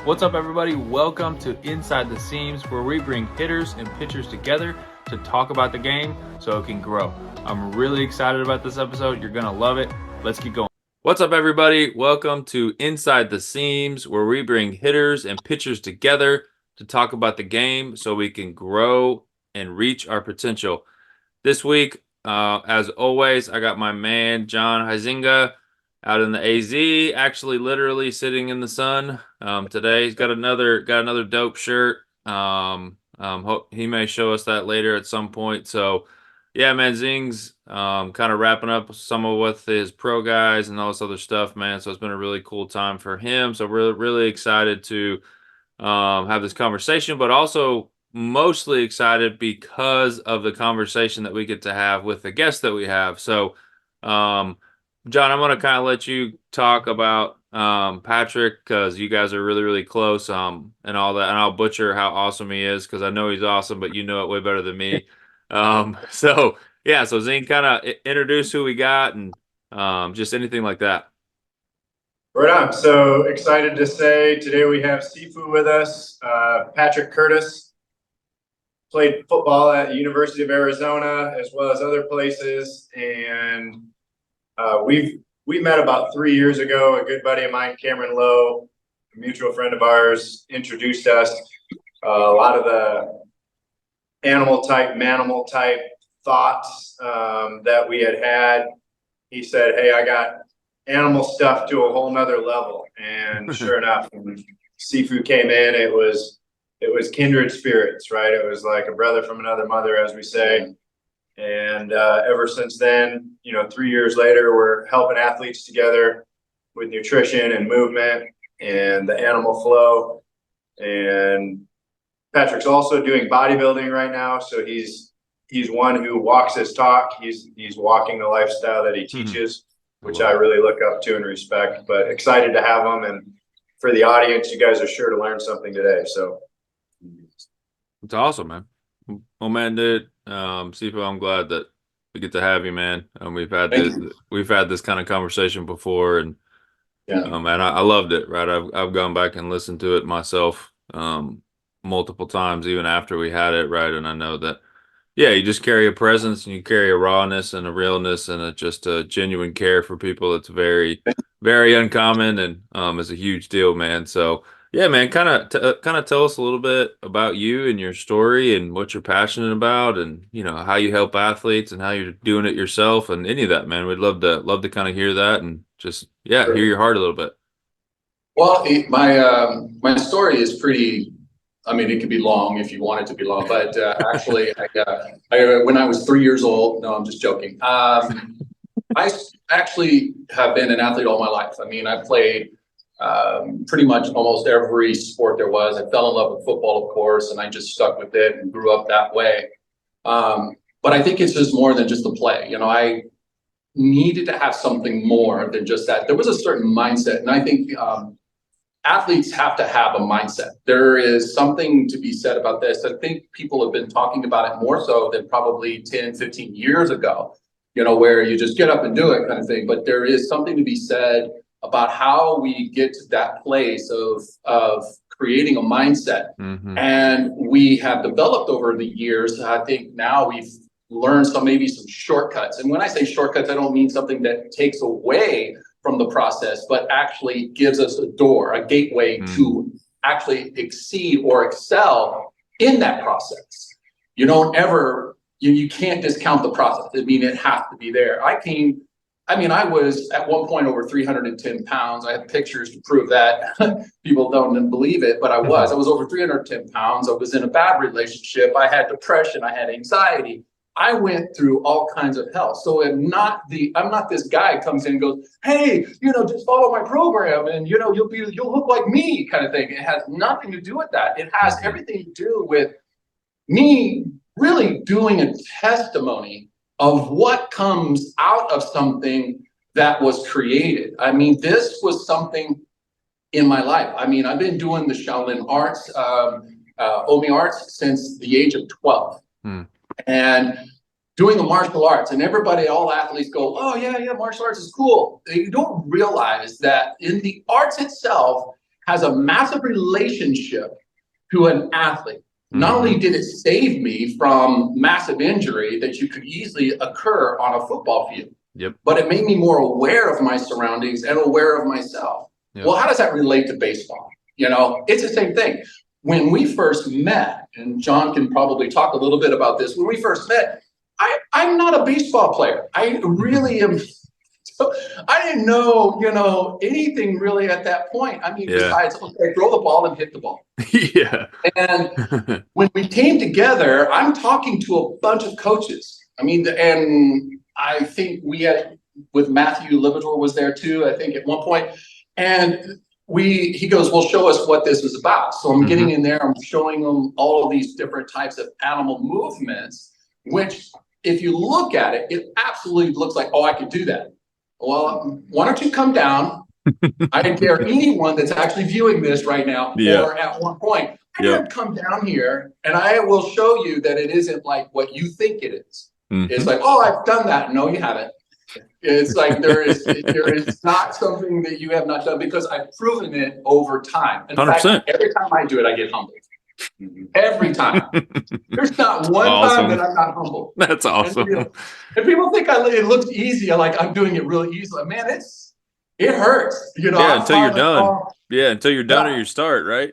What's up, everybody? Welcome to Inside the Seams, where we bring hitters and pitchers together to talk about the game so it can grow. I'm really excited about this episode. You're going to love it. Let's keep going. What's up, everybody? Welcome to Inside the Seams, where we bring hitters and pitchers together to talk about the game so we can grow and reach our potential. This week, as always, I got my man, John Huizenga, out in the AZ, actually literally sitting in the sun today. He's got another dope shirt. He may show us that later at some point. So yeah, man, Zing's kind of wrapping up some of with his pro guys and all this other stuff, man. So it's been a really cool time for him. So we're really excited to have this conversation, but also mostly excited because of the conversation that we get to have with the guests that we have. So John, I'm going to kind of let you talk about Patrick, because you guys are really close and all that. And I'll butcher how awesome he is because I know he's awesome, but you know it way better than me. So Zing, kind of introduce who we got and just anything like that. Right on. So excited to say today we have Sifu with us. Patrick Curtis played football at the University of Arizona as well as other places, and we met about 3 years ago. A good buddy of mine, Cameron Lowe, a mutual friend of ours, introduced us. A lot of the manimal type thoughts that we had. He said, "Hey, I got animal stuff to a whole nother level." And sure enough, when Sifu came in, it was kindred spirits, right? It was like a brother from another mother, as we say. And ever since then, 3 years later, we're helping athletes together with nutrition and movement and the animal flow. And Patrick's also doing bodybuilding right now. So he's one who walks his talk. He's walking the lifestyle that he teaches, which I really look up to and respect. But excited to have him. And for the audience, you guys are sure to learn something today. So it's awesome, man. Well, man, dude, Sifu, I'm glad that we get to have you, man. We've had this kind of conversation before, and man, I loved it. Right, I've gone back and listened to it myself multiple times, even after we had it. Right, and I know that, yeah, you just carry a presence and you carry a rawness and a realness and just a genuine care for people. It's very uncommon and is a huge deal, man. So. Yeah, man, kind of tell us a little bit about you and your story and what you're passionate about, and how you help athletes and how you're doing it yourself and any of that, man. We'd love to kind of hear that and just hear your heart a little bit. Well, my story is pretty. I mean, it could be long if you want it to be long, but actually, when I was 3 years old, no, I'm just joking. I actually have been an athlete all my life. I mean, I played pretty much almost every sport there was. I fell in love with football, of course, and I just stuck with it and grew up that way. But I think it's just more than just the play. I needed to have something more than just that. There was a certain mindset, and I think athletes have to have a mindset. There is something to be said about this. I think people have been talking about it more so than probably 10, 15 years ago, where you just get up and do it kind of thing. But there is something to be said about how we get to that place of creating a mindset. Mm-hmm. And we have developed over the years. I think now we've learned maybe some shortcuts. And when I say shortcuts, I don't mean something that takes away from the process, but actually gives us a door, a gateway to actually exceed or excel in that process. You don't ever, you can't discount the process. I mean, it has to be there. I was at one point over 310 pounds. I have pictures to prove that. People don't believe it, but I was over 310 pounds. I was in a bad relationship. I had depression. I had anxiety. I went through all kinds of hell. So I'm not this guy who comes in and goes, "Hey, just follow my program and you'll look like me," kind of thing. It has nothing to do with that. It has everything to do with me really doing a testimony of what comes out of something that was created. I mean, this was something in my life. I mean, I've been doing the Shaolin arts, Omi arts since the age of 12. And doing the martial arts, and all athletes go, "Oh yeah, martial arts is cool." You don't realize that in the arts itself, has a massive relationship to an athlete. Not only did it save me from massive injury that you could easily occur on a football field, but it made me more aware of my surroundings and aware of myself. Well, how does that relate to baseball? You know, it's the same thing. When we first met, and John can probably talk a little bit about this, when we first met, I'm not a baseball player. I really am. I didn't know, you know, anything really at that point. I mean, besides, okay, throw the ball and hit the ball. And when we came together, I'm talking to a bunch of coaches. I mean, and I think we had, with Matthew Libertor was there too, I think at one point. And he goes, well, show us what this is about. So I'm getting in there, I'm showing them all of these different types of animal movements, which if you look at it, it absolutely looks like, oh, I could do that. Well, why don't you come down? I dare anyone that's actually viewing this right now, or at one point, I dare come down here and I will show you that it isn't like what you think it is. It's like, oh, I've done that. No, you haven't. It's like there is not something that you have not done, because I've proven it over time. In 100%. fact, every time I do it, I get humbled. Every time. There's not one time that I'm not humbled. That's awesome. And people think it looks easy, like I'm doing it really easily. Man, it hurts. You know, until you're done. Until you're done or you start, right?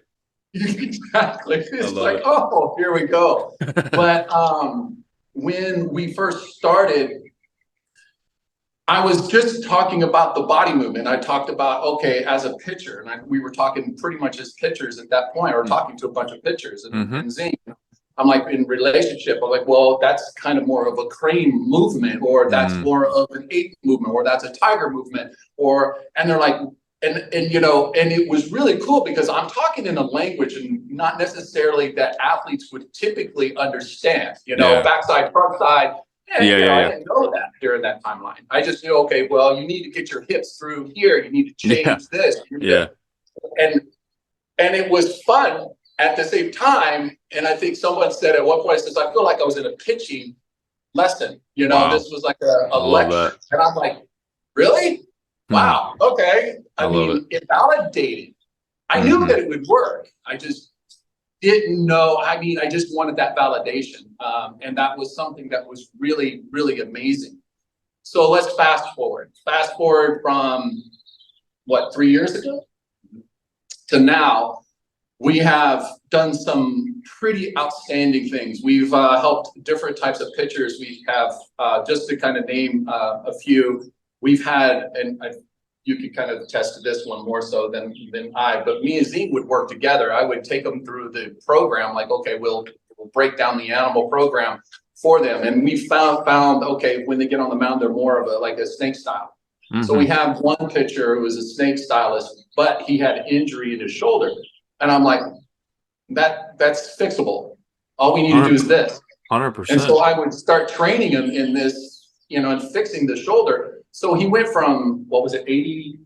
Exactly. It's like, oh, here we go. But when we first started, I was just talking about the body movement. I talked about, okay, as a pitcher, and we were talking pretty much as pitchers at that point, or talking to a bunch of pitchers. And Zing, I'm like, in relationship, I'm like, well, that's kind of more of a crane movement, or that's more of an ape movement, or that's a tiger movement, and they're like, and you know, and it was really cool because I'm talking in a language and not necessarily that athletes would typically understand, you know, backside, front side. I didn't know that during that timeline. I just knew, okay, well, you need to get your hips through here. You need to change this. And it was fun at the same time. And I think someone said at one point, says, I feel like I was in a pitching lesson. You know, this was like a lecture. And I'm like, really? Wow. Okay. I mean, it validated. I knew that it would work. I just didn't know. I mean, I just wanted that validation. And that was something that was really, really amazing. So let's fast forward. Fast forward from, what, 3 years ago to now. We have done some pretty outstanding things. We've helped different types of pitchers. We have, just to kind of name a few, we've had, and you can kind of attest to this one more so than I, but me and Zeke would work together. I would take them through the program, like, okay, we'll break down the animal program for them. And we found, okay, when they get on the mound, they're more of a snake style. So we have one pitcher who was a snake stylist, but he had injury in his shoulder. And I'm like, that's fixable. All we need to do is this. 100%. And so I would start training him in this, you know, and fixing the shoulder. So he went from, what was it, 87,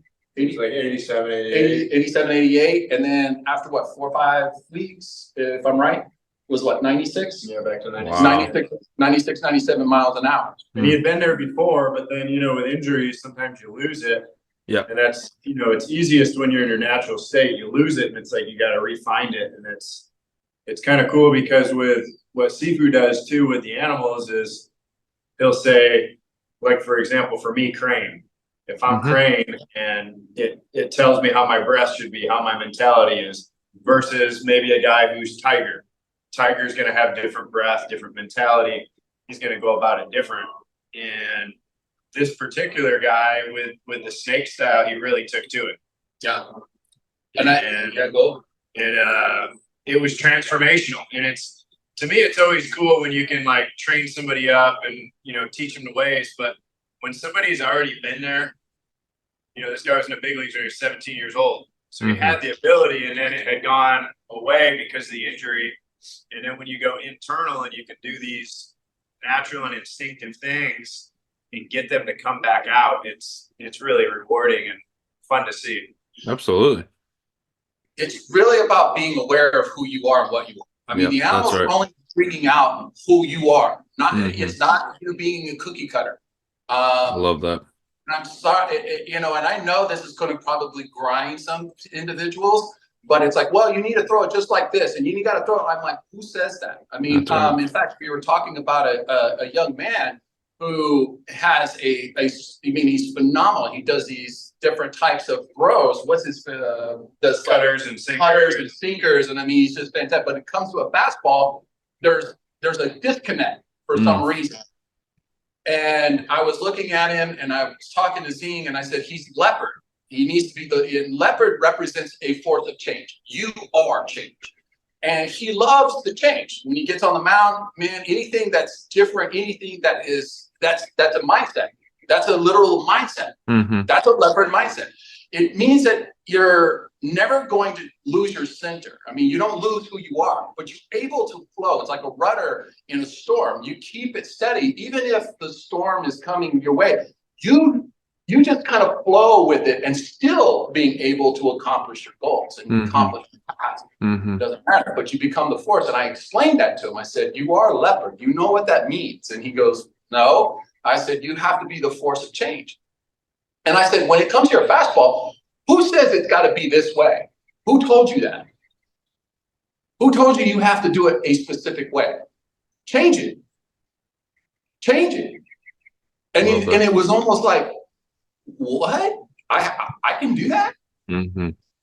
88. 87, 88. And then after what, 4 or 5 weeks, if I'm right, was what, 96? Yeah, back to 96. Wow. 96, 97 miles an hour. And he had been there before, but then, you know, with injuries, sometimes you lose it. Yeah. And that's, you know, it's easiest when you're in your natural state. You lose it and it's like you got to refine it. And it's kind of cool because with what Sifu does too with the animals is he'll say, like, for example, for me, crane. If I'm crane and it tells me how my breath should be, how my mentality is, versus maybe a guy who's tiger. Tiger's going to have different breath, different mentality. He's going to go about it different. And this particular guy with the snake style, he really took to it. Yeah. It was transformational. And to me, it's always cool when you can like train somebody up and, you know, teach them the ways. But when somebody's already been there, you know, this guy was in the big leagues when he was 17 years old. So he had the ability, and then it had gone away because of the injury. And then when you go internal and you can do these natural and instinctive things and get them to come back out, it's really rewarding and fun to see. Absolutely. It's really about being aware of who you are and what you are. I mean, the animals are only bringing out who you are. Not it's not you being a cookie cutter. I love that. And I'm sorry, you know, and I know this is going to probably grind some individuals, but it's like, well, you need to throw it just like this, and you got to throw it. I'm like, who says that? I mean, That's right. in fact, we were talking about a young man who has I mean, he's phenomenal. He does these different types of throws. What's his, does Cutters and sinkers. cutters and sinkers, and I mean, he's just fantastic. But it comes to a fastball, there's a disconnect for some reason. And I was looking at him, and I was talking to Zing, and I said, he's leopard. He needs to be leopard represents a force of change. You are change. And he loves the change. When he gets on the mound, man, anything that's different, anything that's a mindset. That's a literal mindset. Mm-hmm. That's a leopard mindset. It means that you're never going to lose your center. I mean, you don't lose who you are, but you're able to flow. It's like a rudder in a storm. You keep it steady, even if the storm is coming your way. You just kind of flow with it and still being able to accomplish your goals and accomplish the task. It doesn't matter, but you become the force. And I explained that to him. I said, you are a leopard. You know what that means? And he goes, no. I said, you have to be the force of change. And I said, when it comes to your fastball, who says it's got to be this way? Who told you that? Who told you have to do it a specific way? Change it. Change it. And it was almost like, what? I can do that?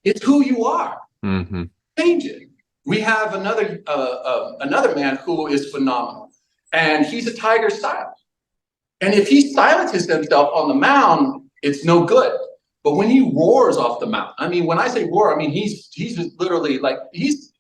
It's who you are. Change it. We have another man who is phenomenal, and he's a Tiger style. And if he silences himself on the mound, it's no good. But when he roars off the mound, I mean, when I say roar, I mean he's literally like he's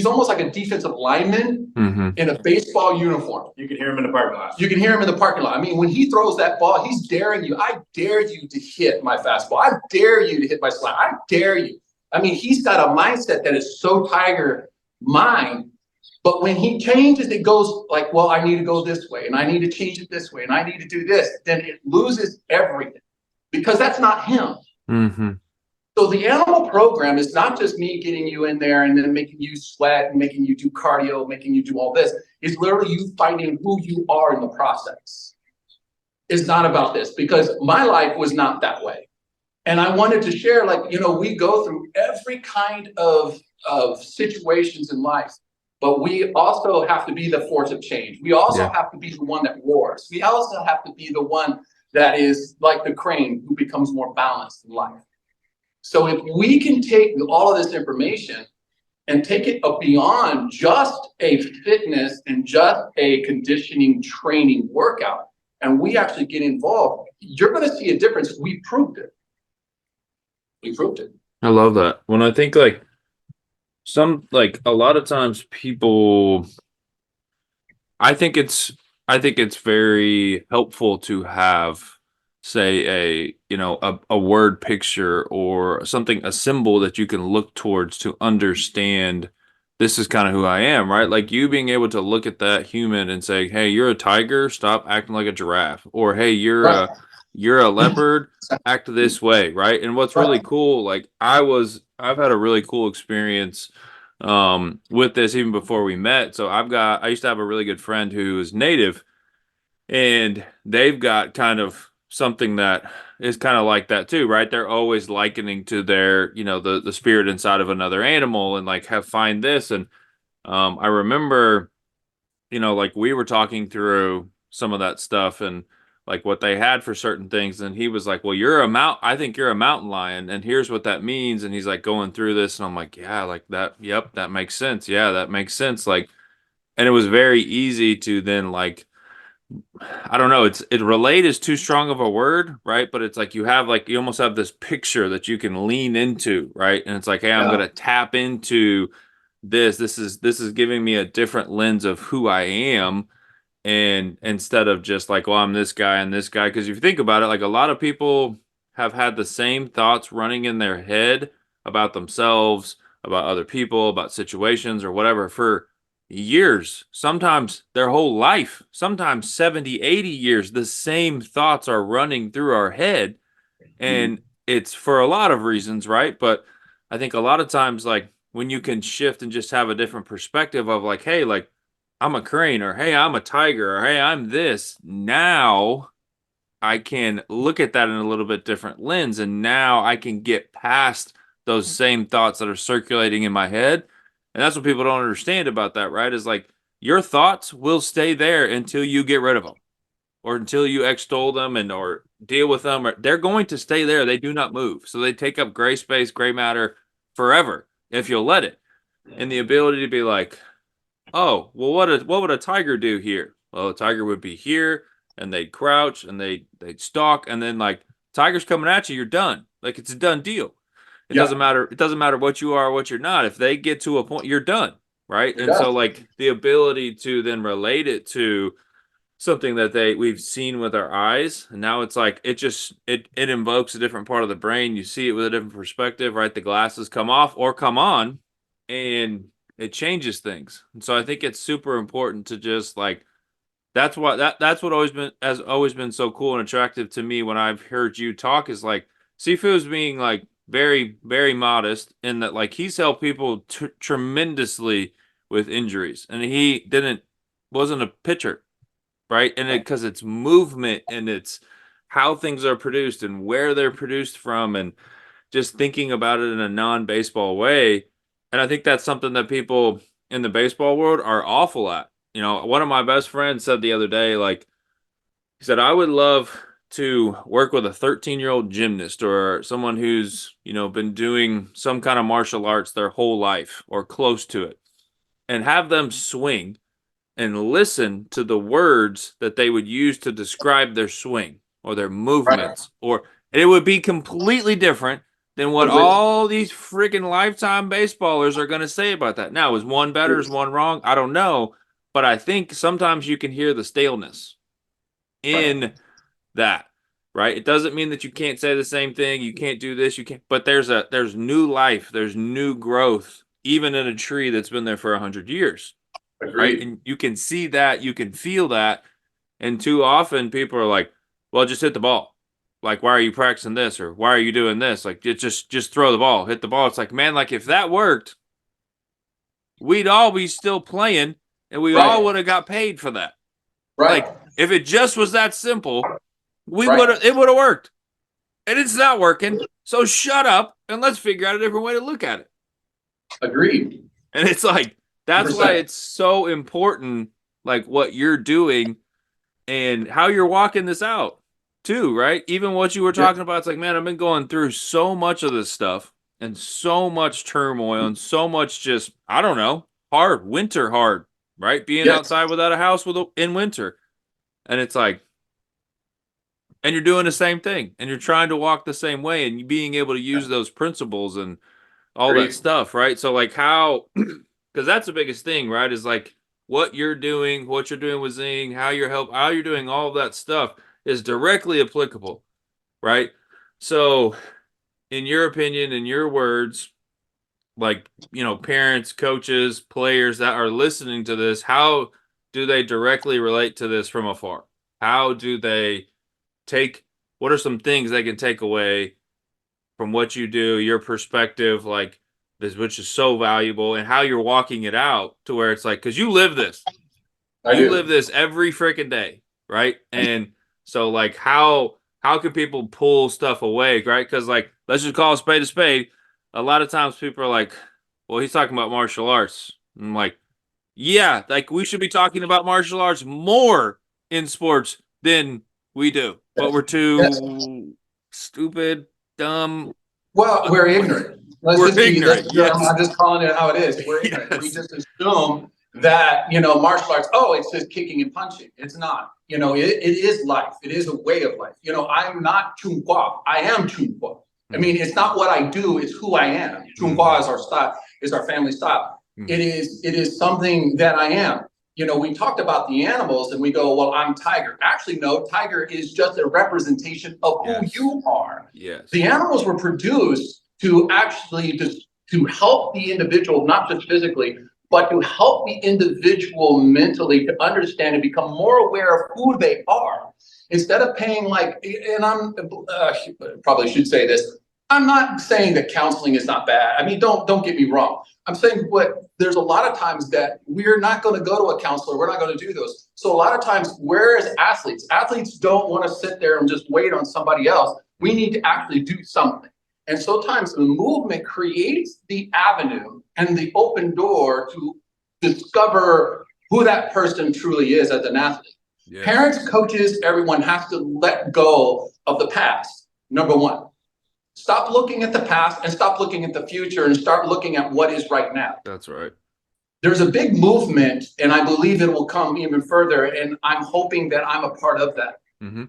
almost like a defensive lineman in a baseball uniform. You can hear him in the parking lot. You can hear him in the parking lot. I mean, when he throws that ball, he's daring you. I dare you to hit my fastball. I dare you to hit my slider. I dare you. I mean, he's got a mindset that is so Tiger mind. But when he changes, it goes like, well, I need to go this way, and I need to change it this way, and I need to do this. Then it loses everything because that's not him. So the animal program is not just me getting you in there and then making you sweat and making you do cardio, making you do all this. It's literally you finding who you are in the process. It's not about this because my life was not that way. And I wanted to share, like, you know, we go through every kind of situations in life, but we also have to be the force of change. We also have to be the one that roars. We also have to be the one that is like the crane who becomes more balanced in life. So if we can take all of this information and take it beyond just a fitness and just a conditioning training workout, and we actually get involved, you're going to see a difference. We proved it. We proved it. I love that. When I think like a lot of times people, I think it's very helpful to have, say, a word picture or a symbol that you can look towards to understand this is kind of who I am, right? Like you being able to look at that human and say, hey, you're a tiger, stop acting like a giraffe. Or hey, you're a leopard, act this way, right? And what's really cool, like I've had a really cool experience with this even before we met. So I used to have a really good friend who is native, and they've got kind of something that is kind of like that too, right? They're always likening to their, the spirit inside of another animal and like find this. And I remember, like we were talking through some of that stuff and like what they had for certain things. And he was like, well, I think you're a mountain lion. And here's what that means. And he's like going through this. And I'm like, yeah, like that. Yep. That makes sense. Yeah, that makes sense. Like, and it was very easy to then like, I don't know. Relate is too strong of a word, right? But it's like you almost have this picture that you can lean into, right? And it's like, hey, I'm going to tap into this. This is giving me a different lens of who I am. And instead of just like, well, I'm this guy and this guy. Because if you think about it, like a lot of people have had the same thoughts running in their head about themselves, about other people, about situations or whatever for years, sometimes their whole life, sometimes 70, 80 years, the same thoughts are running through our head. And it's for a lot of reasons, right? But I think a lot of times, like when you can shift and just have a different perspective of like, hey, like I'm a crane, or hey, I'm a tiger, or hey, I'm this. Now I can look at that in a little bit different lens. And now I can get past those same thoughts that are circulating in my head. And that's what people don't understand about that, right? Is like your thoughts will stay there until you get rid of them or until you extol them and or deal with them. Or they're going to stay there. They do not move. So they take up gray space, gray matter forever if you'll let it. And the ability to be like, oh, well, what would a tiger do here? Well, a tiger would be here and they'd crouch and they'd stalk, and then like tiger's coming at you, you're done. Like it's a done deal. It Yeah. doesn't matter. It doesn't matter what you are or what you're not. If they get to a point, you're done. Right. It And so does. like the ability to then relate it to something that we've seen with our eyes, and now it's like it invokes a different part of the brain. You see it with a different perspective, right? The glasses come off or come on, and it changes things. And so I think it's super important to just like that's what has always been so cool and attractive to me when I've heard you talk is like Sifu's being like very, very modest in that like he's helped people tremendously with injuries, and he wasn't a pitcher, right? And because it's movement and it's how things are produced and where they're produced from, and just thinking about it in a non-baseball way. And I think that's something that people in the baseball world are awful at. One of my best friends said the other day, like, he said, I would love to work with a 13-year-old gymnast or someone who's, been doing some kind of martial arts their whole life or close to it, and have them swing and listen to the words that they would use to describe their swing or their movements, and it would be completely different than what all these freaking lifetime baseballers are going to say about that. Now, is one better? Is one wrong? I don't know. But I think sometimes you can hear the staleness in that, right? It doesn't mean that you can't say the same thing. You can't do this. You can't. But there's new life. There's new growth, even in a tree that's been there for 100 years. Agreed. Right? And you can see that. You can feel that. And too often people are like, well, just hit the ball. Like, why are you practicing this? Or why are you doing this? Like, just throw the ball, hit the ball. It's like, man, like if that worked, we'd all be still playing and we all would have got paid for that. Right. Like, if it just was that simple, it would have worked. And it's not working. So shut up and let's figure out a different way to look at it. Agreed. And it's like, that's 100%. why it's so important, like what you're doing and how you're walking this out too, right? Even what you were talking about, it's like, man, I've been going through so much of this stuff and so much turmoil and so much just, I don't know, winter hard, right? Being outside without a house in winter. And it's like, and you're doing the same thing and you're trying to walk the same way and being able to use those principles and all that stuff, right? So like how, because that's the biggest thing, right? Is like what you're doing with Zing, how you're doing all of that stuff is directly applicable, right? So in your opinion, in your words, like, parents, coaches, players that are listening to this, how do they directly relate to this from afar? How do they what are some things they can take away from what you do, your perspective, like this, which is so valuable, and how you're walking it out to where it's like, because you live this. You live this every freaking day, right? And so like how can people pull stuff away, right? Because like, let's just call a spade. A lot of times people are like, well, he's talking about martial arts. I'm like, yeah, like we should be talking about martial arts more in sports than we do. But we're too stupid, dumb. Well, we're ignorant. We're ignorant. Yes. I'm not just calling it how it is. We're ignorant. Yes. We just assume that, martial arts, it's just kicking and punching. It's not. It is life. It is a way of life. I'm not Chung Hua. I am Chung Hua. I mean, it's not what I do, it's who I am. Chung Hua is our style, is our family style. It is something that I am. We talked about the animals and we go, well, I'm Tiger. Actually, no, Tiger is just a representation of who you are. Yes. The animals were produced to actually to help the individual, not just physically, but to help the individual mentally to understand and become more aware of who they are. Instead of paying and I'm probably should say this, I'm not saying that counseling is not bad. I mean, don't get me wrong. I'm saying, but there's a lot of times that we're not going to go to a counselor. We're not going to do those. So a lot of times, whereas athletes don't want to sit there and just wait on somebody else. We need to actually do something. And sometimes the movement creates the avenue and the open door to discover who that person truly is as an athlete. Yeah. Parents, coaches, everyone has to let go of the past. Number one, stop looking at the past and stop looking at the future and start looking at what is right now. That's right. There's a big movement, and I believe it will come even further, and I'm hoping that I'm a part of that. Mm-hmm.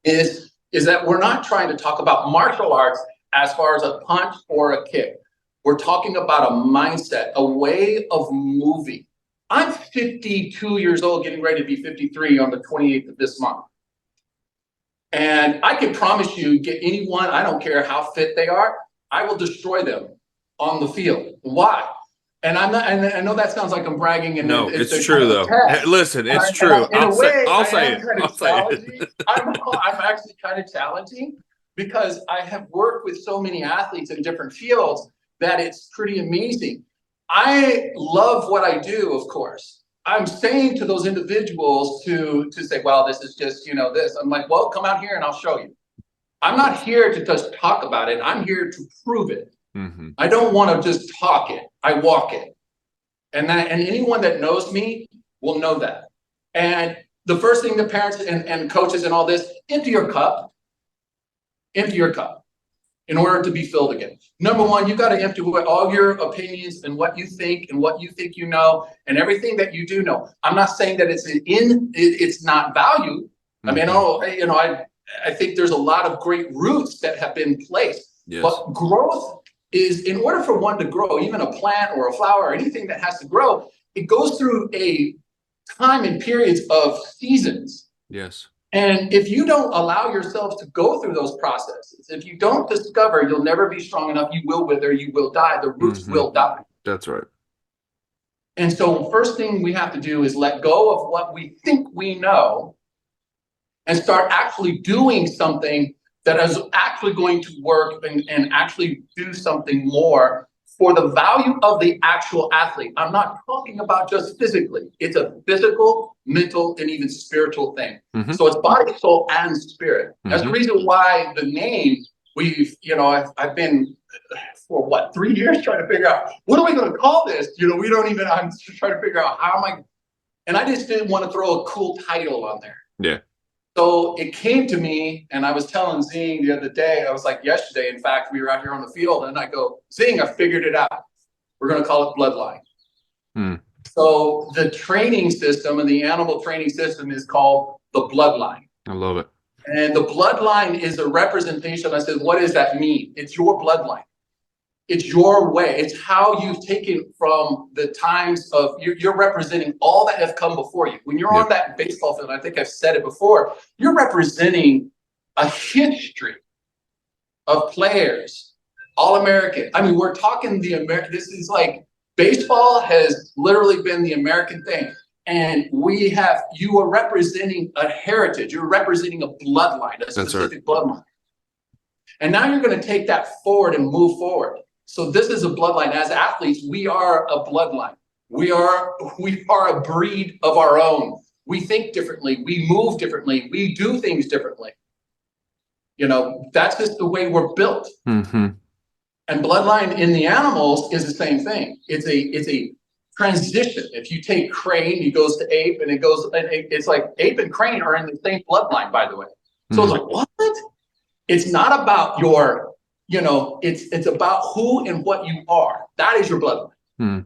Is that we're not trying to talk about martial arts as far as a punch or a kick. We're talking about a mindset, a way of moving. I'm 52 years old, getting ready to be 53 on the 28th of this month. And I can promise you, get anyone, I don't care how fit they are, I will destroy them on the field. Why? And I'm not, and I know that sounds like I'm bragging. And No, it's true though. Hey, listen, it's true. I'll say it. I'm actually kind of challenging because I have worked with so many athletes in different fields that it's pretty amazing. I love what I do, of course. I'm saying to those individuals to say, well, this is just, this. I'm like, well, come out here and I'll show you. I'm not here to just talk about it. I'm here to prove it. Mm-hmm. I don't want to just talk it. I walk it. And anyone that knows me will know that. And the first thing the parents and coaches and all this, empty your cup. Empty your cup in order to be filled again. Number one, you got to empty all your opinions and what you think you know and everything that you do know. I'm not saying that it's not valued. Mm-hmm. I mean, I think there's a lot of great roots that have been placed. Yes. But growth is, in order for one to grow, even a plant or a flower or anything that has to grow, it goes through a time and periods of seasons. Yes. And if you don't allow yourself to go through those processes, if you don't discover, you'll never be strong enough. You will wither, you will die. The roots will die. That's right. And so first thing we have to do is let go of what we think we know and start actually doing something that is actually going to work and actually do something more for the value of the actual athlete. I'm not talking about just physically. It's a physical, mental, and even spiritual thing. Mm-hmm. So it's body, soul, and spirit. Mm-hmm. That's the reason why the name, I've been for 3 years trying to figure out, what are we going to call this? I'm just trying to figure out and I just didn't want to throw a cool title on there. Yeah. So it came to me, and I was telling Zing the other day, I was like yesterday, in fact, we were out here on the field, and I go, Zing, I figured it out. We're going to call it Bloodline. Hmm. So the training system and the animal training system is called the Bloodline. I love it. And the Bloodline is a representation. I said, what does that mean? It's your bloodline. It's your way. It's how you've taken from the times of, you're representing all that have come before you. When you're on that baseball field, I think I've said it before, you're representing a history of players, All-American. I mean, we're talking this is like, baseball has literally been the American thing. And you are representing a heritage. You're representing a bloodline, a specific bloodline. And now you're going to take that forward and move forward. So this is a bloodline. As athletes, we are a bloodline. We are a breed of our own. We think differently. We move differently. We do things differently. That's just the way we're built. Mm-hmm. And bloodline in the animals is the same thing. It's a transition. If you take crane, he goes to ape, and it's like ape and crane are in the same bloodline, by the way. So it's like, what? It's not about your, it's about who and what you are. That is your bloodline. Mm.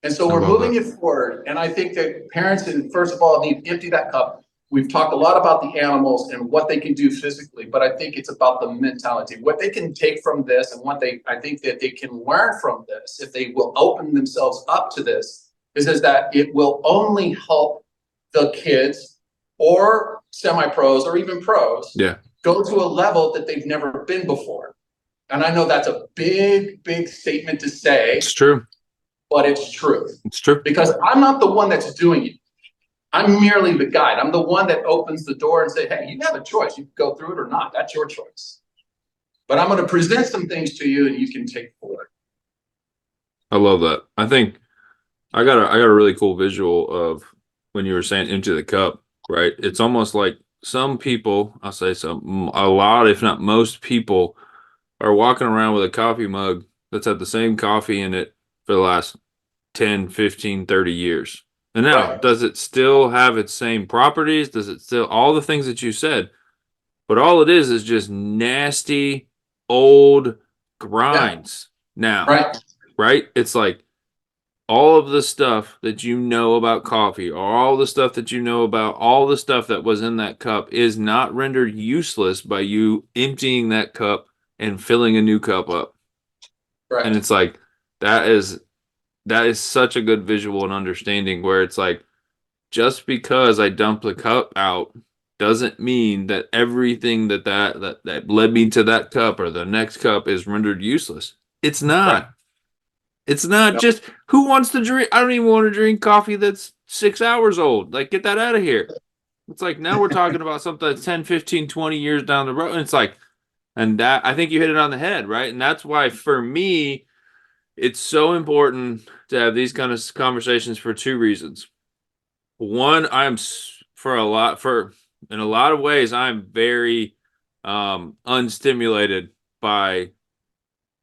And so we're moving it forward. And I think that parents, first of all, need to empty that cup. We've talked a lot about the animals and what they can do physically, but I think it's about the mentality, what they can take from this, and I think that they can learn from this, if they will open themselves up to this, is that it will only help the kids or semi-pros or even pros go to a level that they've never been before. And I know that's a big, big statement to say. It's true. But it's true. It's true. Because I'm not the one that's doing it. I'm merely the guide. I'm the one that opens the door and say, hey, you have a choice. You can go through it or not. That's your choice. But I'm going to present some things to you and you can take forward. I love that. I think I got a really cool visual of when you were saying empty the cup, right? It's almost like some people, I'll say some, a lot, if not most people, are walking around with a coffee mug that's had the same coffee in it for the last 10, 15, 30 years. And now, Right. does it still have its same properties? Does it still, all the things that you said? But all it is just nasty, old Yeah. grinds now, Right. right? It's like all of the stuff that you know about coffee, or all the stuff that you know about all the stuff that was in that cup is not rendered useless by you emptying that cup and filling a new cup up. And Right. it's like that is such a good visual and understanding where it's like just because I dumped the cup out doesn't mean that everything that led me to that cup or the next cup is rendered useless. It's Right. not. It's not No. just who wants to drink. I don't even want to drink coffee that's 6 hours old. Like, get that out of here. It's like now we're talking about something that's 10, 15, 20 years down the road. And it's like, and that I think you hit it on the head, right? And that's why for me, it's so important to have these kind of conversations for two reasons. One, in a lot of ways, I'm very unstimulated by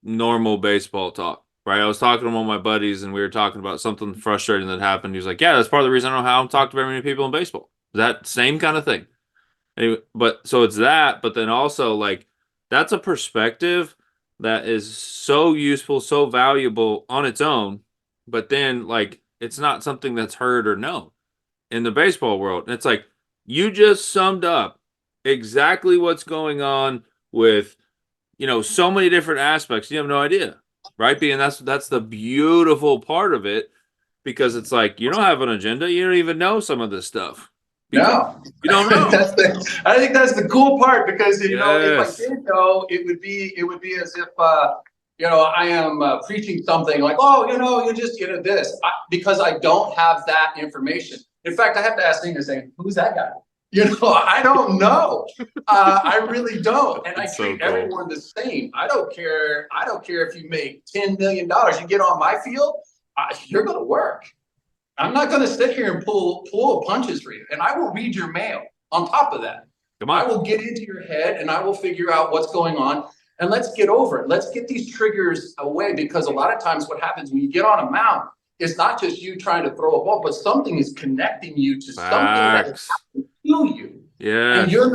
normal baseball talk. Right, I was talking to one of my buddies, and we were talking about something frustrating that happened. He was like, "Yeah, that's part of the reason I don't know how I'm talking to very many people in baseball." That same kind of thing. Anyway, but so it's that, but then also like that's a perspective that is so useful, so valuable on its own. But then like it's not something that's heard or known in the baseball world. And it's like you just summed up exactly what's going on with so many different aspects. You have no idea, right? Being that's the beautiful part of it because it's like you don't have an agenda. You don't even know some of this stuff because No, you don't know. I think that's the cool part because if I Yes. did know, it would be as if I am preaching something like, oh, you just this because I don't have that information. In fact, I have to ask Nina saying, who's that guy? I don't know. I really don't, and I That's so treat cool. everyone the same. I don't care. I don't care if you make $10 million. You get on my field, you're going to work. I'm not going to sit here and pull punches for you, and I will read your mail. On top of that, Come I on. will get into your head and I will figure out what's going on, and let's get over it. Let's get these triggers away because a lot of times what happens when you get on a mound is not just you trying to throw a ball, but something is connecting you to something that is Facts. happening to you, and Yes. you're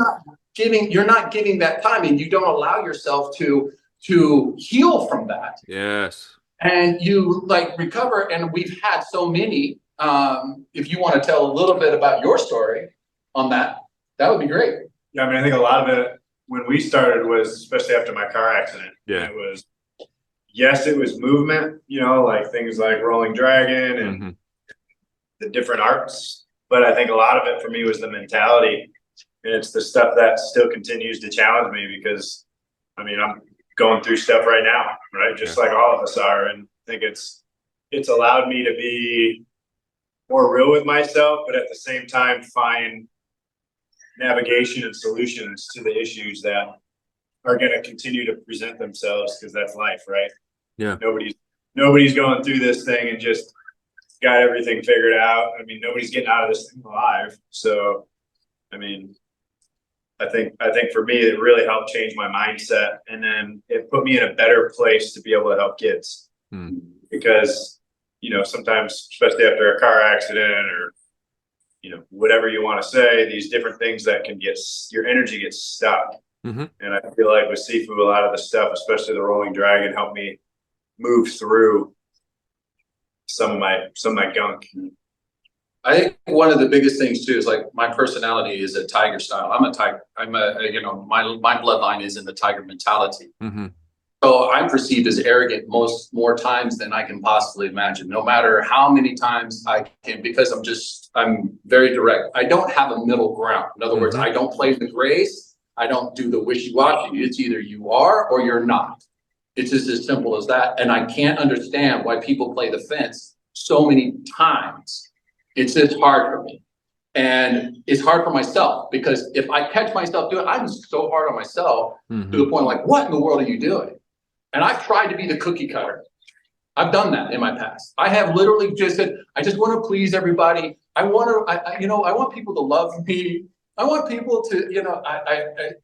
not giving that time, and you don't allow yourself to heal from that. Yes. And you like recover, and we've had so many. If you want to tell a little bit about your story on that, that would be great. Yeah, I mean, I think a lot of it when we started was, especially after my car accident, Yeah. it was, yes, it was movement, like things like Rolling Dragon and Mhm. the different arts. But I think a lot of it for me was the mentality. And it's the stuff that still continues to challenge me because, I mean, I'm going through stuff right now, right? Just like all of us are. And I think it's allowed me to be more real with myself, but at the same time, find navigation and solutions to the issues that are going to continue to present themselves because that's life, right? Yeah. Nobody's going through this thing and just got everything figured out. I mean, nobody's getting out of this thing alive. So, I mean, I think for me, it really helped change my mindset, and then it put me in a better place to be able to help kids because, sometimes, especially after a car accident or, whatever you want to say, these different things that can your energy gets stuck. Mm-hmm. And I feel like with Sifu, a lot of the stuff, especially the Rolling Dragon, helped me move through some of my gunk. I think one of the biggest things too is like my personality is a tiger style. I'm a tiger. My bloodline is in the tiger mentality. Mm-hmm. So I'm perceived as arrogant more times than I can possibly imagine, no matter how many times I can, because I'm very direct. I don't have a middle ground. In other words, I don't play the grays. I don't do the wishy-washy. It's either you are or you're not. It's just as simple as that. And I can't understand why people play the fence so many times. It's just hard for me. And it's hard for myself because if I catch myself doing it, I'm so hard on myself to the point like, what in the world are you doing? And I've tried to be the cookie cutter. I've done that in my past. I have literally just said, I just want to please everybody. I want people to love me. I want people to, I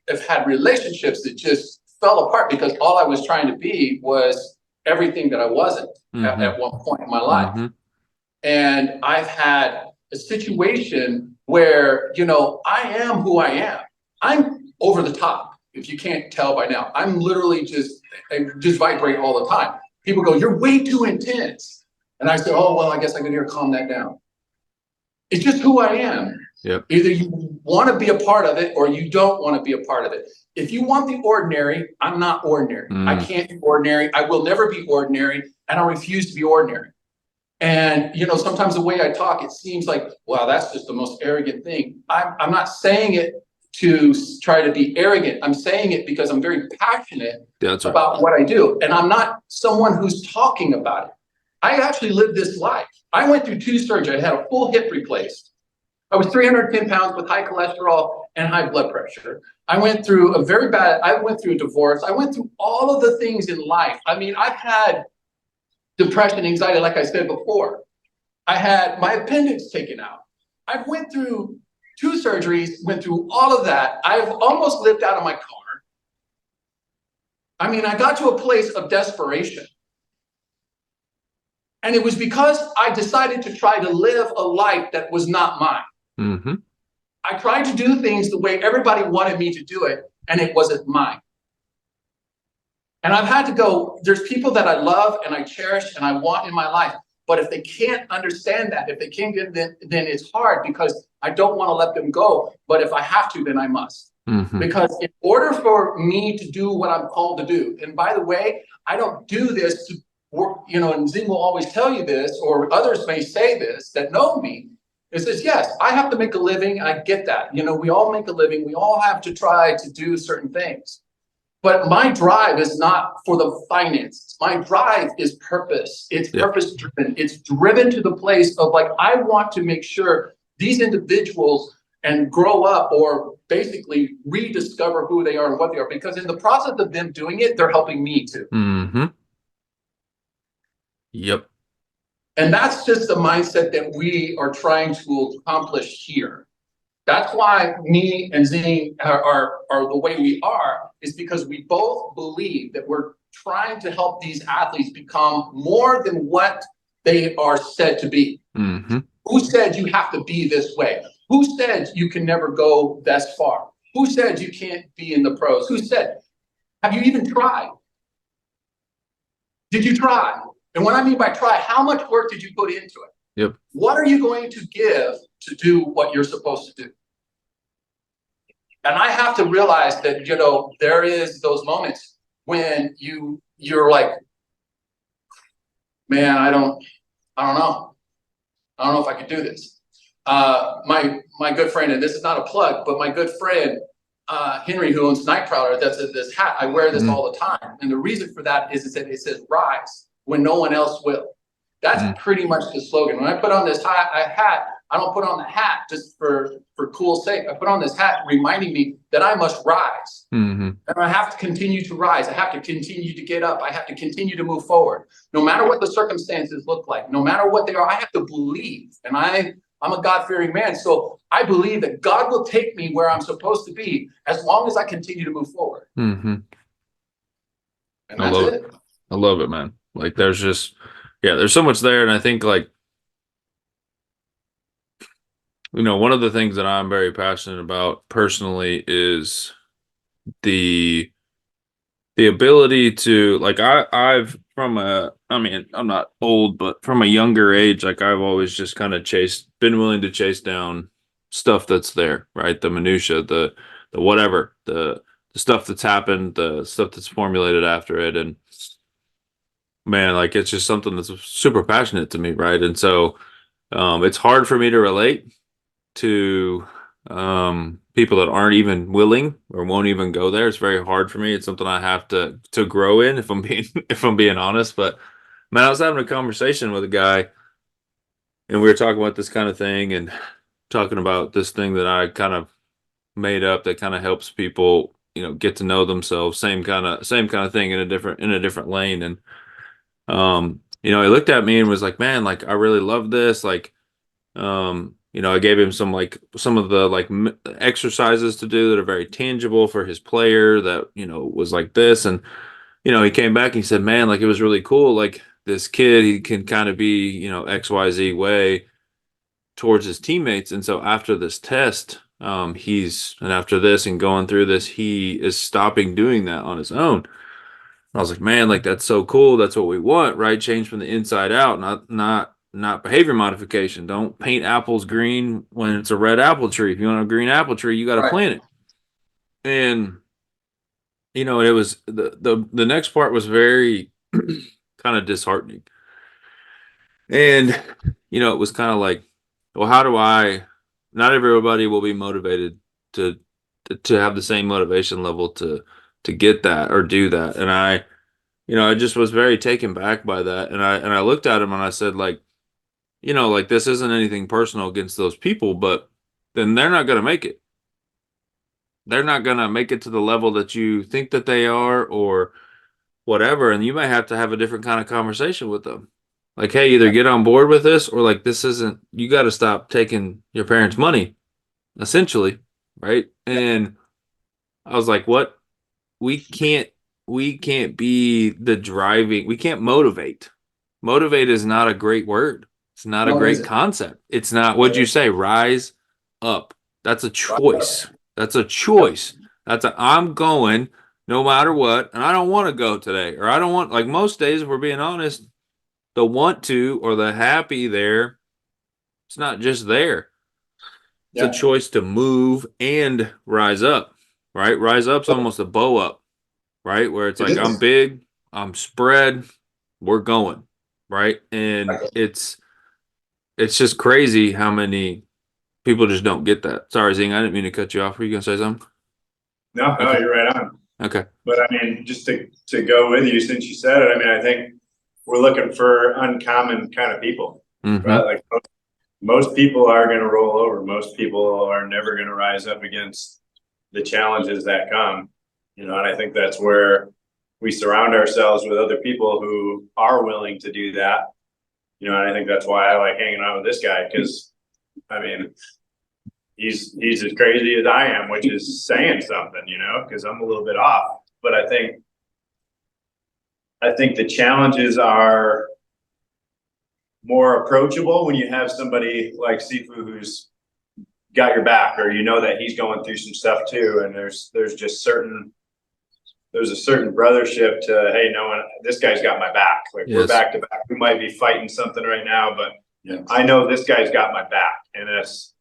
have had relationships that just fell apart because all I was trying to be was everything that I wasn't at one point in my life. Mm-hmm. And I've had a situation where, I am who I am. I'm over the top. If you can't tell by now, I'm literally I just vibrate all the time. People go, you're way too intense. And I say, oh, well, I guess I can calm that down. It's just who I am. Yep. Either you want to be a part of it or you don't want to be a part of it. If you want the ordinary, I'm not ordinary. I can't be ordinary. I will never be ordinary. And I refuse to be ordinary. And, sometimes the way I talk, it seems like, wow, that's just the most arrogant thing. I'm not saying it to try to be arrogant. I'm saying it because I'm very passionate about what I do. And I'm not someone who's talking about it. I actually lived this life. I went through 2 surgeries. I had a full hip replaced. I was 310 pounds with high cholesterol and high blood pressure. I went through a divorce. I went through all of the things in life. I mean, I've had depression, anxiety, like I said before. I had my appendix taken out. I went through 2 surgeries, went through all of that. I've almost lived out of my car. I mean, I got to a place of desperation. And it was because I decided to try to live a life that was not mine. Mm-hmm. I tried to do things the way everybody wanted me to do it, and it wasn't mine. And I've had to go, there's people that I love and I cherish and I want in my life. But if they can't understand that, if they can't get it, then it's hard because I don't want to let them go. But if I have to, then I must. Mm-hmm. Because in order for me to do what I'm called to do, and by the way, I don't do this to work, and Zing will always tell you this, or others may say this that know me. It says, yes, I have to make a living. I get that. We all make a living. We all have to try to do certain things. But my drive is not for the finances. My drive is purpose. It's purpose driven. It's driven to the place of I want to make sure these individuals and grow up or basically rediscover who they are and what they are. Because in the process of them doing it, they're helping me too. Mm-hmm. Yep. And that's just the mindset that we are trying to accomplish here. That's why me and Zing are the way we are, is because we both believe that we're trying to help these athletes become more than what they are said to be. Mm-hmm. Who said you have to be this way? Who said you can never go this far? Who said you can't be in the pros? Who said? Have you even tried? Did you try? And what I mean by try, how much work did you put into it? Yep. What are you going to give to do what you're supposed to do? And I have to realize that, there is those moments when you're like, man, I don't know. I don't know if I could do this. My good friend, and this is not a plug, but my good friend, Henry, who owns Night Prowler, that's this hat. I wear this all the time. And the reason for that is that it says rise when no one else will. That's pretty much the slogan. When I put on this hat, I don't put on the hat just for cool sake. I put on this hat reminding me that I must rise. Mm-hmm. And I have to continue to rise. I have to continue to get up. I have to continue to move forward. No matter what the circumstances look like, no matter what they are, I have to believe. And I'm a God-fearing man. So I believe that God will take me where I'm supposed to be as long as I continue to move forward. Mm-hmm. And that's it. I love it, man. There's just, there's so much there. And I think one of the things that I'm very passionate about personally is the ability to I'm not old, but from a younger age, I've always just kind of been willing to chase down stuff that's there, right? The minutia, the whatever, the stuff that's happened, the stuff that's formulated after it. And man, it's just something that's super passionate to me, right? And so it's hard for me to relate to people that aren't even willing or won't even go there. It's very hard for me. It's something I have to grow in, if I'm being honest. But man, I was having a conversation with a guy, and we were talking about this kind of thing and talking about this thing that I kind of made up that kind of helps people, get to know themselves. Same kind of thing in a different lane. And he looked at me and was like, man, like, I really love this. Like, I gave him some of the exercises to do that are very tangible for his player that, was like this. And, he came back and he said, man, like, it was really cool. Like, this kid, he can kind of be, XYZ way towards his teammates. And so after this test, and after this and going through this, he is stopping doing that on his own. I was like, man, like, that's so cool. That's what we want, right? Change from the inside out, not behavior modification. Don't paint apples green when it's a red apple tree. If you want a green apple tree, you got to Right. plant it. And it was the next part was very kind of disheartening. And it was kind of like, well, how do not everybody will be motivated to have the same motivation level to get that or do that. And I just was very taken back by that. And I looked at him and I said, like, like, this isn't anything personal against those people, but then they're not going to make it. They're not going to make it to the level that you think that they are or whatever. And you may have to have a different kind of conversation with them. Like, hey, either get on board with this or, like, you got to stop taking your parents' money, essentially. Right. And I was like, what? We can't be the driving. We can't motivate. Motivate is not a great word. It's not a great concept. It's not, what'd you say? Rise up. That's a choice. That's a choice. I'm going no matter what, and I don't want to go today, or I don't want, like, most days, if we're being honest, the want to or the happy there, it's not just there. It's a choice to move and rise up, right? Rise up's almost a bow up, right? Where it's like, I'm big, I'm spread, we're going, right? And it's just crazy how many people just don't get that. Sorry, Zing, I didn't mean to cut you off. Were you going to say something? No, you're right on. Okay. But I mean, just to go with you, since you said it, I mean, I think we're looking for uncommon kind of people, Mhm. right? Like most people are going to roll over. Most people are never going to rise up against the challenges that come, and I think that's where we surround ourselves with other people who are willing to do that. And I think that's why I like hanging out with this guy, because I mean, he's as crazy as I am, which is saying something, because I'm a little bit off. But I think the challenges are more approachable when you have somebody like Sifu who's got your back, or that he's going through some stuff too. And there's a certain brothership to, hey, no, this guy's got my back. Like, we're back to back. We might be fighting something right now, but I know this guy's got my back. And that's,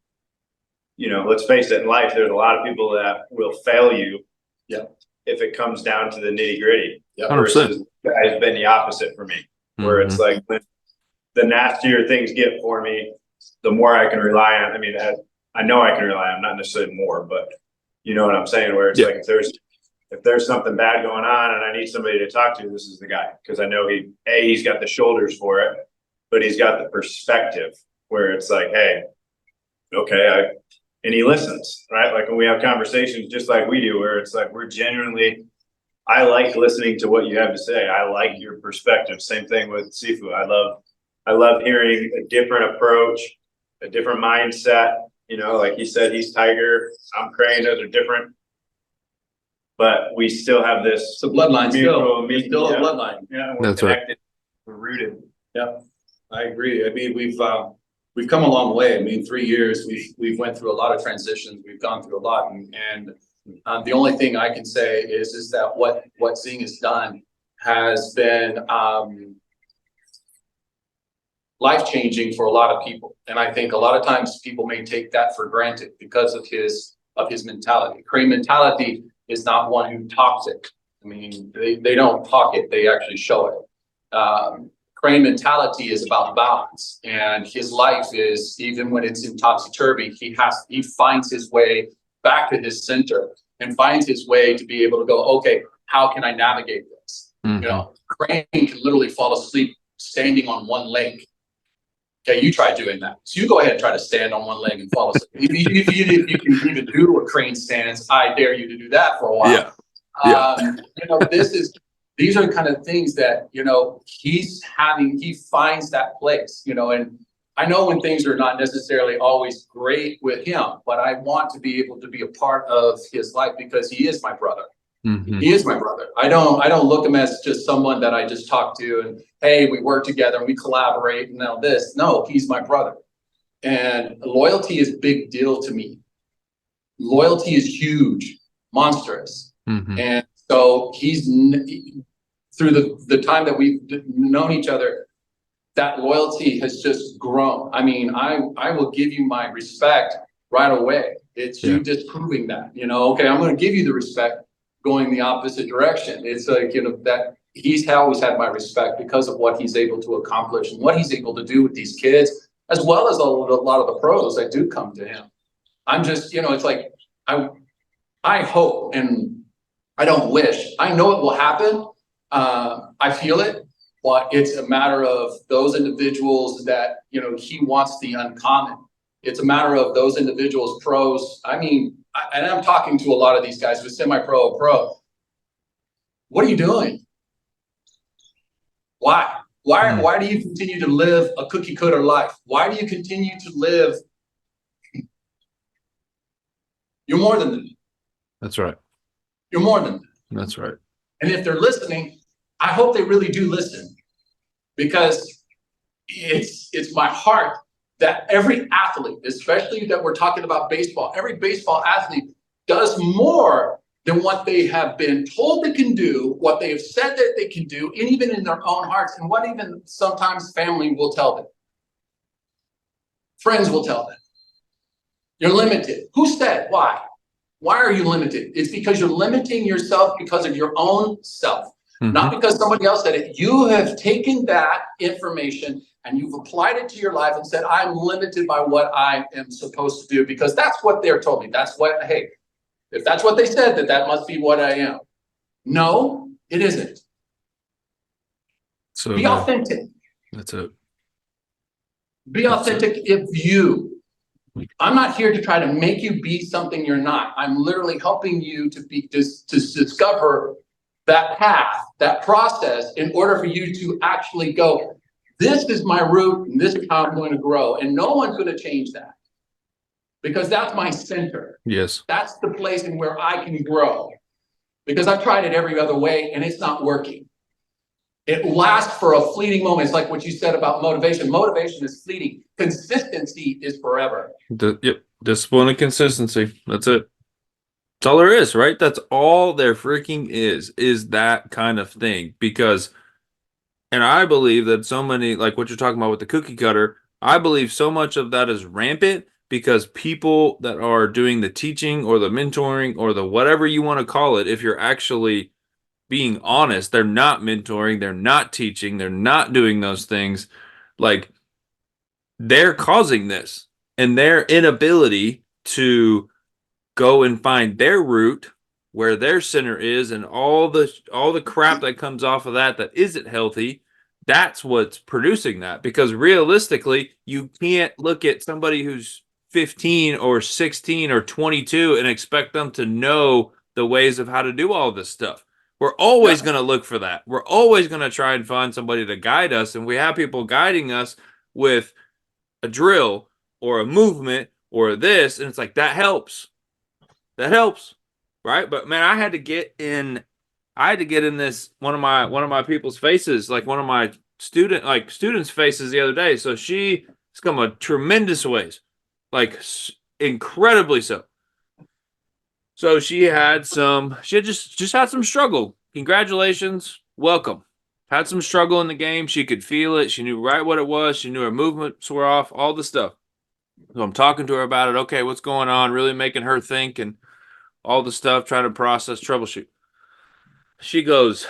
let's face it, in life, there's a lot of people that will fail you. If it comes down to the nitty gritty. 100%. Versus has been the opposite for me, where it's like, the nastier things get for me, the more I can rely on. I mean, I know I can rely on, not necessarily more, but you know what I'm saying? Where it's like, if there's something bad going on and I need somebody to talk to, this is the guy. Because I know he's got the shoulders for it, but he's got the perspective where it's like, hey, okay, and he listens, right? Like, when we have conversations just like we do, where it's like, I like listening to what you have to say. I like your perspective. Same thing with Sifu. I love hearing a different approach, a different mindset. Like he said, he's Tiger, I'm Crane, those are different. But we still have this. It's a bloodline still. It's still a bloodline. Yeah, we're That's connected. right. We're rooted. Yeah, I agree. I mean, we've come a long way. I mean, 3 years, we've went through a lot of transitions. We've gone through a lot, and the only thing I can say is that what Zing has done has been life-changing for a lot of people. And I think a lot of times people may take that for granted because of his mentality. Crane mentality is not one who talks it. I mean, they don't talk it, they actually show it. Crane mentality is about balance, and his life is, even when it's in topsy-turvy, he finds his way back to his center and finds his way to be able to go, okay, how can I navigate this? Crane can literally fall asleep standing on one leg. Okay, you try doing that. So you go ahead and try to stand on one leg and fall asleep. If you can even do a crane stance, I dare you to do that for a while. Yeah. This is these are the kind of things that, he finds that place, and I know when things are not necessarily always great with him, but I want to be able to be a part of his life because he is my brother. Mhm. He is my brother. I don't look him as just someone that I just talk to and, hey, we work together and we collaborate and now this. No, he's my brother. And loyalty is a big deal to me. Loyalty is huge, monstrous. Mhm. And so through the time that we've known each other, that loyalty has just grown. I mean, I will give you my respect right away. It's you disproving that, okay, I'm going to give you the respect going the opposite direction. It's like, that he's always had my respect because of what he's able to accomplish and what he's able to do with these kids, as well as a lot of the pros that do come to him. I'm just, it's like, I hope, and I don't wish, I know it will happen. I feel it, but it's a matter of those individuals that, he wants the uncommon. It's a matter of those individuals, pros. I mean, and I'm talking to a lot of these guys who are semi-pro, pro. What are you doing? Why? Why do you continue to live a cookie cutter life? Why do you continue to live? You're more than that. That's right. You're more than that. That's right. And if they're listening, I hope they really do listen, because it's my heart that every athlete, especially that we're talking about baseball, every baseball athlete does more than what they have been told they can do, what they have said that they can do, and even in their own hearts, and what even sometimes family will tell them. Friends will tell them. You're limited. Who said? Why? Why are you limited? It's because you're limiting yourself because of your own self, not because somebody else said it. You have taken that information and you've applied it to your life and said, I'm limited by what I am supposed to do, because that's what they're told me. That's what, hey, if that's what they said, that must be what I am. No, it isn't. So be authentic. That's it. Be authentic if you. I'm not here to try to make you be something you're not. I'm literally helping you to discover that path, that process, in order for you to actually go, this is my route and this is how I'm going to grow. And no one's going to change that, because that's my center. Yes. That's the place in where I can grow, because I've tried it every other way and it's not working. It lasts for a fleeting moment. It's like what you said about motivation. Motivation is fleeting. Consistency is forever. Yep. Discipline and consistency. That's it. That's all there is, right? That's all there freaking is that kind of thing. Because, and I believe that so many, like what you're talking about with the cookie cutter, I believe so much of that is rampant because people that are doing the teaching or the mentoring or the whatever you want to call it, if you're actually being honest, they're not mentoring, they're not teaching, they're not doing those things. Like, they're causing this, and their inability to go and find their root where their center is, and all the crap that comes off of that isn't healthy, that's what's producing that. Because realistically, you can't look at somebody who's 15 or 16 or 22 and expect them to know the ways of how to do all this stuff. We're always going to look for that. We're always going to try and find somebody to guide us. And we have people guiding us with a drill or a movement or this. And it's like, that helps. That helps. Right. But man, I had to get in this one of my people's faces, like one of my students' faces the other day. So she's come a tremendous ways, like incredibly so. So she had just had some struggle. Congratulations. Welcome. Had some struggle in the game. She could feel it. She knew right what it was. She knew her movements were off, all the stuff. So I'm talking to her about it. Okay, what's going on? Really making her think and all the stuff, trying to process, troubleshoot. She goes,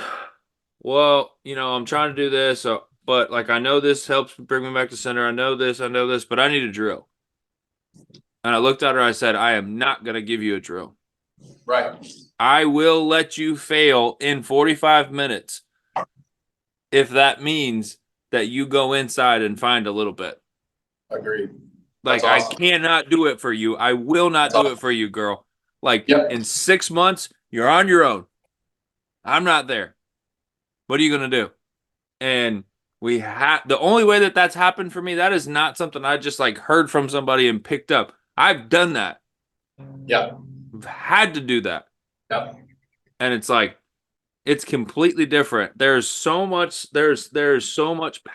well, I'm trying to do this, but like, I know this helps bring me back to center. I know this, but I need a drill. And I looked at her, I said, I am not going to give you a drill. Right. I will let you fail in 45 minutes if that means that you go inside and find a little bit. Agreed. Like, awesome. I cannot do it for you. I will not do it for you, girl. Like, in 6 months, you're on your own. I'm not there. What are you going to do? And the only way that that's happened for me, that is not something I just like heard from somebody and picked up. I've done that. Yeah. I've had to do that. Yeah. And it's like, it's completely different. There's so much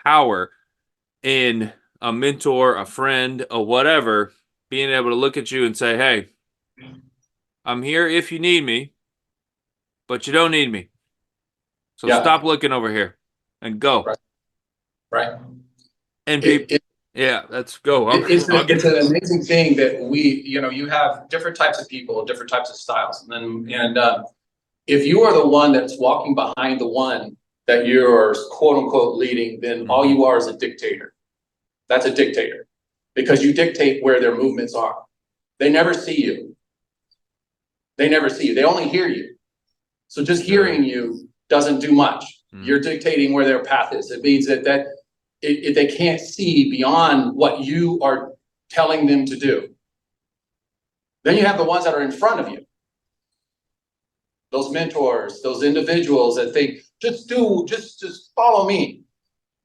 power in a mentor, a friend, a whatever, being able to look at you and say, hey, I'm here if you need me, but you don't need me. So Yeah. stop looking over here and go. Right. And people, yeah, let's go. It's an amazing thing that you have different types of people, different types of styles. If you are the one that's walking behind the one that you're quote unquote leading, then all you are is a dictator. That's a dictator because you dictate where their movements are. They never see you. They never see you. They only hear you. So just hearing you doesn't do much. You're dictating where their path is. It means that they can't see beyond what you are telling them to do. Then you have the ones that are in front of you. Those mentors, those individuals that think, just follow me.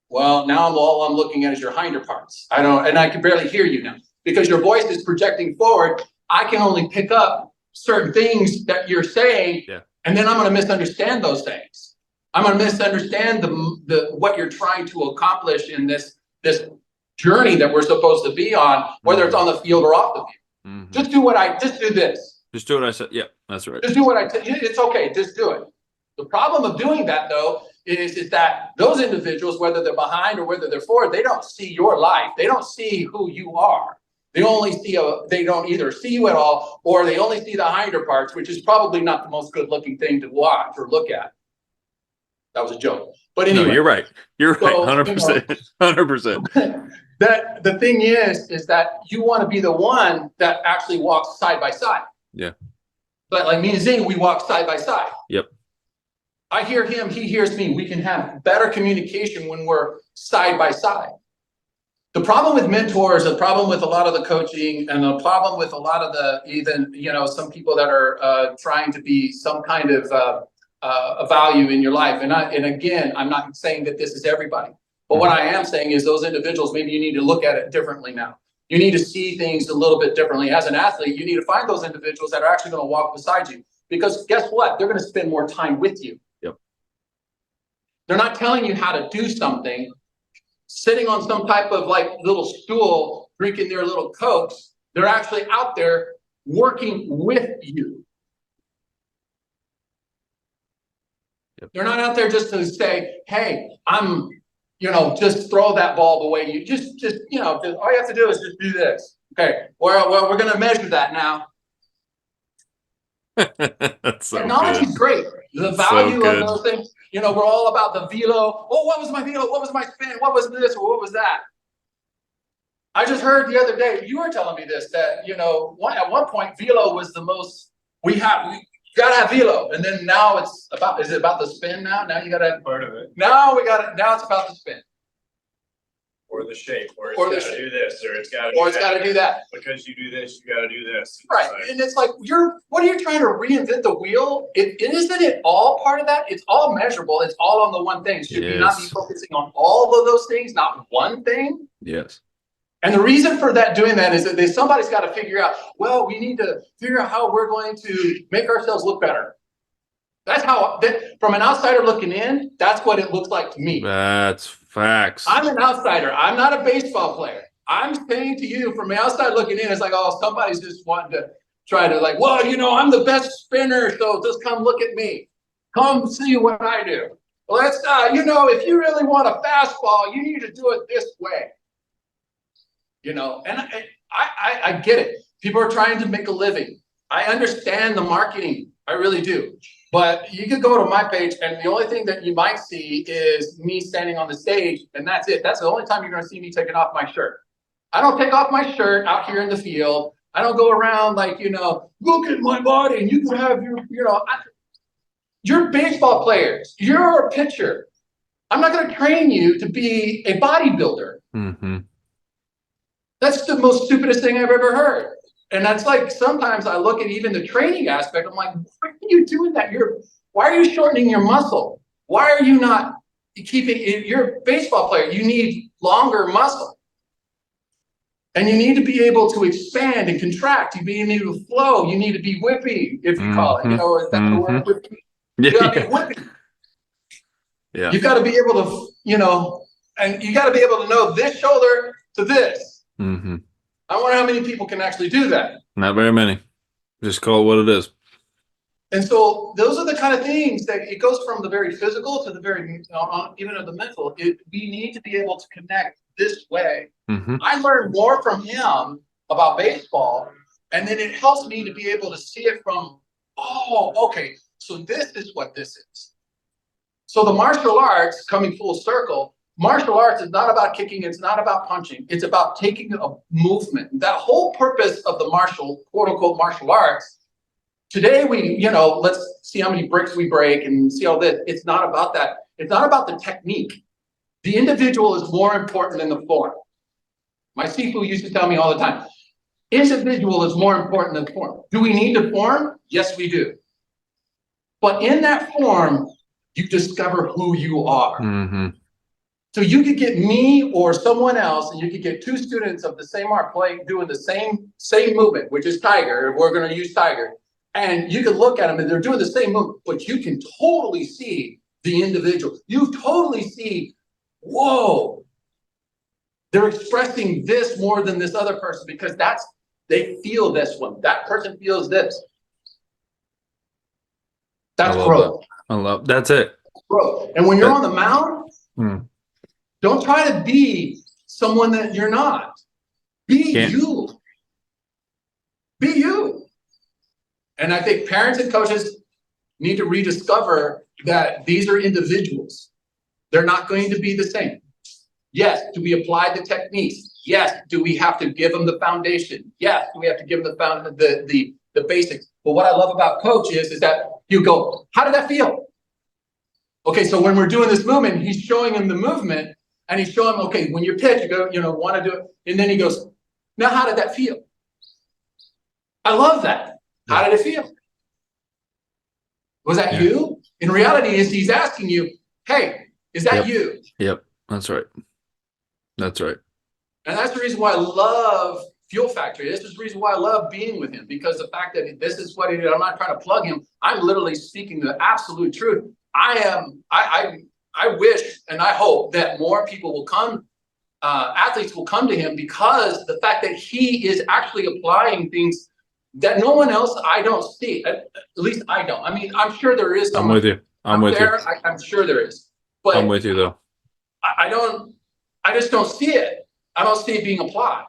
Well, now all I'm looking at is your hinder parts. I can barely hear you now because your voice is projecting forward. I can only pick up certain things that you're saying, and then I'm going to misunderstand those things. I'm going to misunderstand what you're trying to accomplish in this journey that we're supposed to be on, whether it's on the field or off the field. Just do this. Just do what I said. Yeah, that's right. Just do what I tell you. It's okay. Just do it. The problem of doing that, though, is that those individuals, whether they're behind or whether they're forward, they don't see your life. They don't see who you are. They don't either see you at all, or they only see the hinder parts, which is probably not the most good-looking thing to watch or look at. That was a joke. But anyway. No, you're right. You're right. 100%. 100%. The thing is that you want to be the one that actually walks side by side. Yeah. But like me and Zing, we walk side by side. Yep. I hear him, he hears me. We can have better communication when we're side by side. The problem with mentors, the problem with a lot of the coaching, and the problem with a lot of some people that are trying to be some kind of a value in your life. And again, I'm not saying that this is everybody, but what I am saying is those individuals, maybe you need to look at it differently now. You need to see things a little bit differently. As an athlete, you need to find those individuals that are actually going to walk beside you, because guess what? They're going to spend more time with you. Yep. They're not telling you how to do something, sitting on some type of like little stool, drinking their little Cokes. They're actually out there working with you. Yep. They're not out there just to say, hey, just throw that ball the way you just all you have to do is just do this. Okay, well, we're going to measure that now. That's so Technology is great. The value so of those things, we're all about the velo. Oh, what was my velo? What was my spin? What was this or what was that? I just heard the other day, you were telling me this, that, at one point, velo was the most, you gotta have velo. And then now is it about the spin now? Now you gotta have Part of it. now it's about the spin. Or the shape, or Or the it's gotta do this, or it's gotta do that. Because you do this, you gotta do this. Right. And it's like, what are you trying to reinvent the wheel? Isn't it all part of that? It's all measurable. It's all on the one thing. Should you not be focusing on all of those things, not one thing? Yes. And the reason for doing that is that somebody's got to figure out, well, we need to figure out how we're going to make ourselves look better. That's from an outsider looking in, that's what it looks like to me. That's facts. I'm an outsider. I'm not a baseball player. I'm saying to you from the outside looking in, it's like, oh, somebody's just wanting to try to like, well, I'm the best spinner, so just come look at me. Come see what I do. Well, that's, if you really want a fastball, you need to do it this way. And I get it. People are trying to make a living. I understand the marketing. I really do. But you could go to my page, and the only thing that you might see is me standing on the stage, and that's it. That's the only time you're going to see me taking off my shirt. I don't take off my shirt out here in the field. I don't go around like, look at my body, and you can have you're baseball players. You're a pitcher. I'm not going to train you to be a bodybuilder. Mm-hmm. That's the most stupidest thing I've ever heard. And that's like, sometimes I look at even the training aspect. I'm like, why are you doing that? Why are you shortening your muscle? Why are you not keeping, you're a baseball player, you need longer muscle. And you need to be able to expand and contract. You need to flow. You need to be whippy, if you call it. You know, is that the word? Whippy? You gotta be whippy. Yeah. You gotta be able to, you know, and you gotta be able to know this shoulder to this. Mm-hmm. I wonder how many people can actually do that. Not very many. Just call it what it is. And so those are the kind of things that it goes from the very physical to the very, even of the mental. We need to be able to connect this way. Mm-hmm. I learned more from him about baseball, and then it helps me to be able to see it from, oh, okay, so this is what this is. So the martial arts, coming full circle, martial arts is not about kicking, it's not about punching, it's about taking a movement. That whole purpose of the quote unquote martial arts, today let's see how many bricks we break and see all this. It's not about that. It's not about the technique. The individual is more important than the form. My Sifu used to tell me all the time, individual is more important than form. Do we need to form? Yes, we do. But in that form, you discover who you are. Mm-hmm. So you could get me or someone else, and you could get two students of the same art playing, doing the same movement, which is Tiger. We're going to use Tiger. And you can look at them and they're doing the same movement, but you can totally see the individual. You totally see, whoa, they're expressing this more than this other person because they feel this one. That person feels this. That's growth. That's it. Growth. And when you're on the mound, don't try to be someone that you're not. Be you. Be you. And I think parents and coaches need to rediscover that these are individuals. They're not going to be the same. Yes, do we apply the techniques? Yes, do we have to give them the foundation? Yes, do we have to give them the basics? But what I love about Coach is that you go, how did that feel? Okay, so when we're doing this movement, he's showing him the movement, and he's showing him, okay, when you pitch, you go, want to do it, and then he goes, now how did that feel? I love that. How did it feel? Was that you? In reality, he's asking you, hey, is that you? Yep, that's right. That's right. And that's the reason why I love Fuel Factory. This is the reason why I love being with him, because the fact that this is what he did, I'm not trying to plug him. I'm literally speaking the absolute truth. I wish and I hope that more people will come, athletes will come to him, because the fact that he is actually applying things that no one else, I don't see. At least I don't. I mean, I'm sure there is someone. I'm with you. I'm with you. I'm sure there is. But I'm with you though. I just don't see it. I don't see it being applied.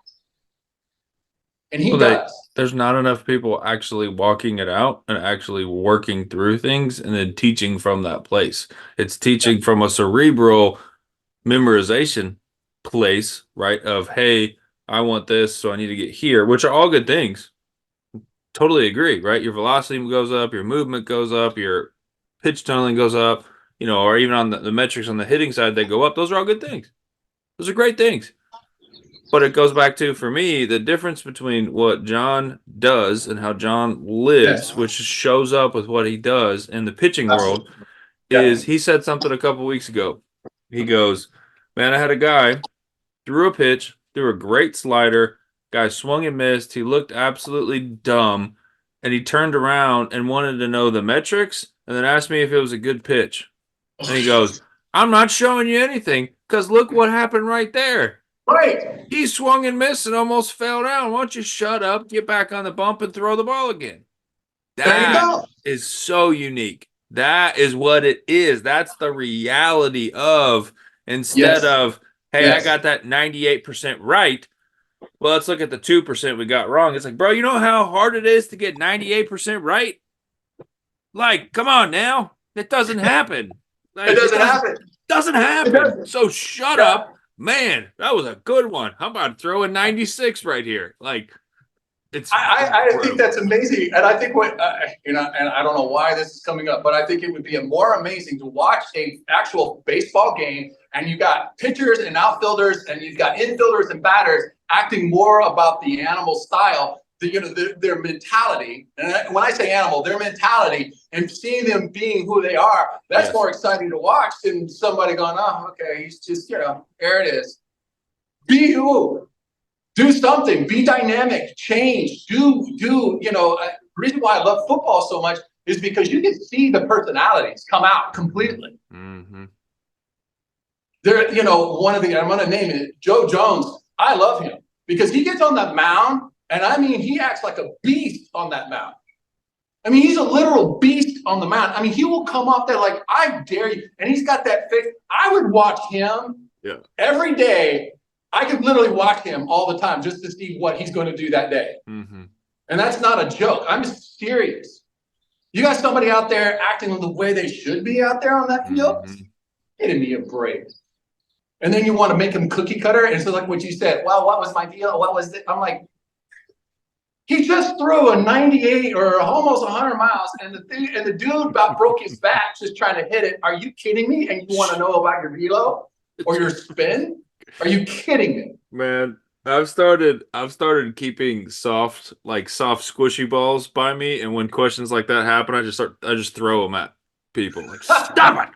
And he does. There's not enough people actually walking it out and actually working through things and then teaching from that place. It's teaching from a cerebral memorization place, right? Of, hey, I want this, so I need to get here, which are all good things. Totally agree, right? Your velocity goes up, your movement goes up, your pitch tunneling goes up, or even on the metrics on the hitting side, they go up. Those are all good things. Those are great things. But it goes back to, for me, the difference between what John does and how John lives, which shows up with what he does in the pitching world, is he said something a couple weeks ago. He goes, man, I had a guy, threw a pitch, threw a great slider, guy swung and missed. He looked absolutely dumb, and he turned around and wanted to know the metrics and then asked me if it was a good pitch. And he goes, I'm not showing you anything because look what happened right there. Right. He swung and missed and almost fell down. Why don't you shut up, get back on the bump, and throw the ball again? That is so unique. That is what it is. That's the reality of, instead of, hey, I got that 98% right. Well, let's look at the 2% we got wrong. It's like, bro, you know how hard it is to get 98% right? Like, come on now. It doesn't happen. Like, it doesn't happen. Doesn't happen. So shut up. Man, that was a good one. How about throwing 96 right here? Like, it's. I think that's amazing, and I think what and I don't know why this is coming up, but I think it would be more amazing to watch a actual baseball game, and you got pitchers and outfielders, and you've got infielders and batters acting more about the animal style their mentality, and when I say animal, their mentality, and seeing them being who they are, that's Yes. more exciting to watch than somebody going, oh, okay, he's just, there it is. Be you. Do something. Be dynamic. Change. The reason why I love football so much is because you can see the personalities come out completely. Mm-hmm. There, I'm going to name it, Joe Jones. I love him because he gets on that mound, and I mean, he acts like a beast on that mound. I mean, he's a literal beast on the mound. I mean, he will come up there like, I dare you. And he's got that face. I would watch him every day. I could literally watch him all the time just to see what he's going to do that day. Mm-hmm. And that's not a joke. I'm serious. You got somebody out there acting the way they should be out there on that field? Mm-hmm. Give me a break. And then you want to make him cookie cutter. And so like what you said, well, what was my deal? What was it? I'm like, he just threw a 98 or almost 100 miles, and the dude about broke his back just trying to hit it. Are you kidding me? And you want to know about your velo or your spin? Are you kidding me? Man, I've started keeping soft squishy balls by me, and when questions like that happen, I just throw them at people. Like, stop it!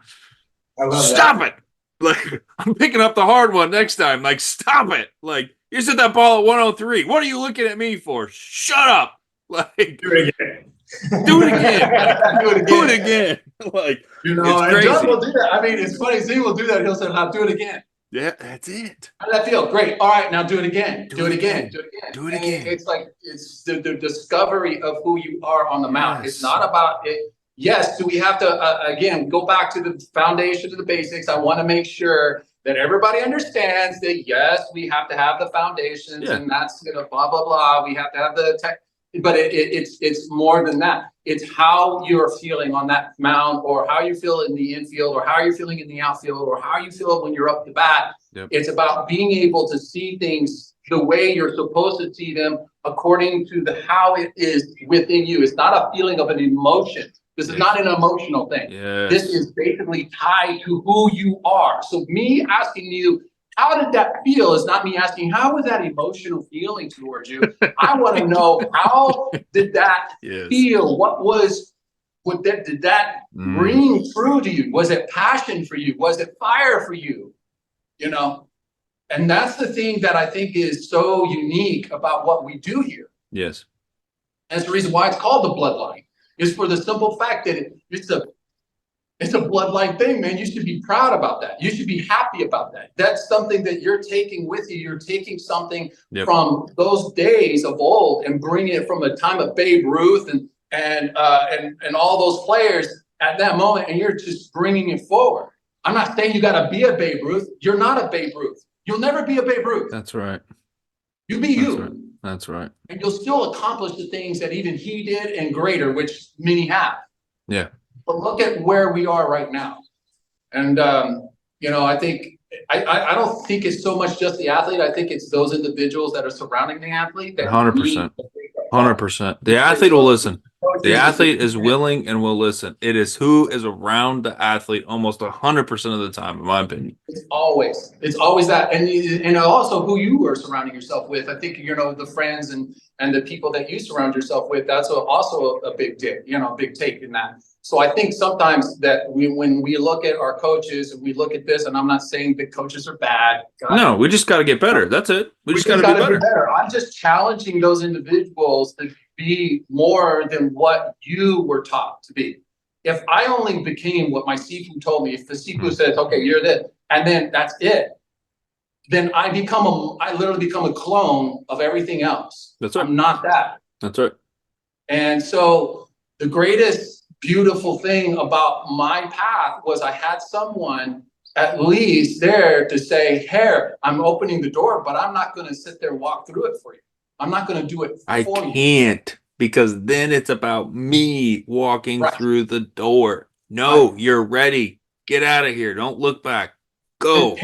I love Stop it! Like, I'm picking up the hard one next time. Like, stop it! Like, you said that ball at 103. What are you looking at me for? Shut up! Like, Do it again. do it again. Do it again. Do it again. Like, You know, it's and crazy. John will do that. I mean, it's funny. Z will do that. He'll say, now do it again. Yeah, that's it. How did that feel? Great. All right, now do it again. Do Do it it again. again. Do it again. Do it And again. It's like it's the discovery of who you are on the mound. Yes. It's not about it. Yes, do we have to again go back to the foundation, to the basics? I want to make sure that everybody understands that yes, we have to have the foundations, Yeah. and that's blah blah blah. We have to have the tech, but it's more than that. It's how you're feeling on that mound, or how you feel in the infield, or how you're feeling in the outfield, or how you feel when you're up to bat. Yep. It's about being able to see things the way you're supposed to see them, according to how it is within you. It's not a feeling of an emotion. This is Yes. not an emotional thing. Yes. This is basically tied to who you are. So me asking you, how did that feel, is not me asking, how was that emotional feeling towards you? I want to know, how did that Yes. feel? Did that Mm. ring true to you? Was it passion for you? Was it fire for you? And that's the thing that I think is so unique about what we do here. Yes. That's the reason why it's called the bloodline, is for the simple fact that it's a bloodline thing, man. You should be proud about that. You should be happy about that. That's something that you're taking with you. You're taking something Yep. from those days of old and bringing it from a time of Babe Ruth and all those players at that moment, and you're just bringing it forward. I'm not saying you got to be a Babe Ruth. You're not a Babe Ruth. You'll never be a Babe Ruth. That's right. You be you. That's right. That's right. And you'll still accomplish the things that even he did and greater, which many have. Yeah. But look at where we are right now. And, I think, I don't think it's so much just the athlete. I think it's those individuals that are surrounding the athlete. that 100%. need- 100%. The athlete will listen. The athlete is willing and will listen. It is who is around the athlete almost 100% of the time, in my opinion. It's always that. And also who you are surrounding yourself with. I think, the friends and the people that you surround yourself with, that's also a big take, big take in that. So I think sometimes that when we look at our coaches and we look at this, and I'm not saying that coaches are bad. God, No, we just got to get better. That's it. We just got to be gotta better. I'm just challenging those individuals to be more than what you were taught to be. If I only became what my Sifu told me, if the Sifu says, okay, you're this, and then that's it, then I literally become a clone of everything else. That's right. I'm not that. That's right. And so the greatest beautiful thing about my path was I had someone at least there to say, here, I'm opening the door, but I'm not going to sit there and walk through it for you. I'm not going to do it I for you. can't, because then it's about me walking Right. through the door. No, you're ready. Get out of here. Don't look back. Go.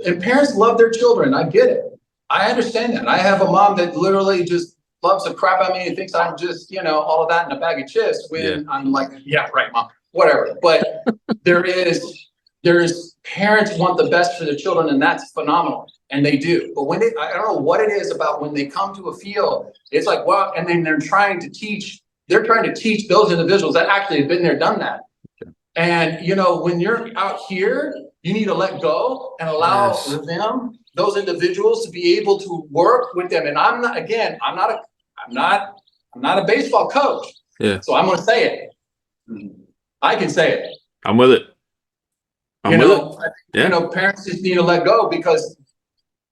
And parents love their children. I get it. I understand that. I have a mom that literally just loves the crap out of me and thinks I'm just, all of that in a bag of chips, when I'm like, yeah, right, mom, whatever. But there's parents want the best for their children, and that's phenomenal. And they do. But when I don't know what it is about when they come to a field, it's like, well, and then they're trying to teach those individuals that actually have been there, done that. Okay. And, you know, when you're out here, you need to let go and allow those individuals to be able to work with them. And I'm not a baseball coach. Yeah. So I'm going to say it. I can say it. I'm with it. You know, parents just need to let go because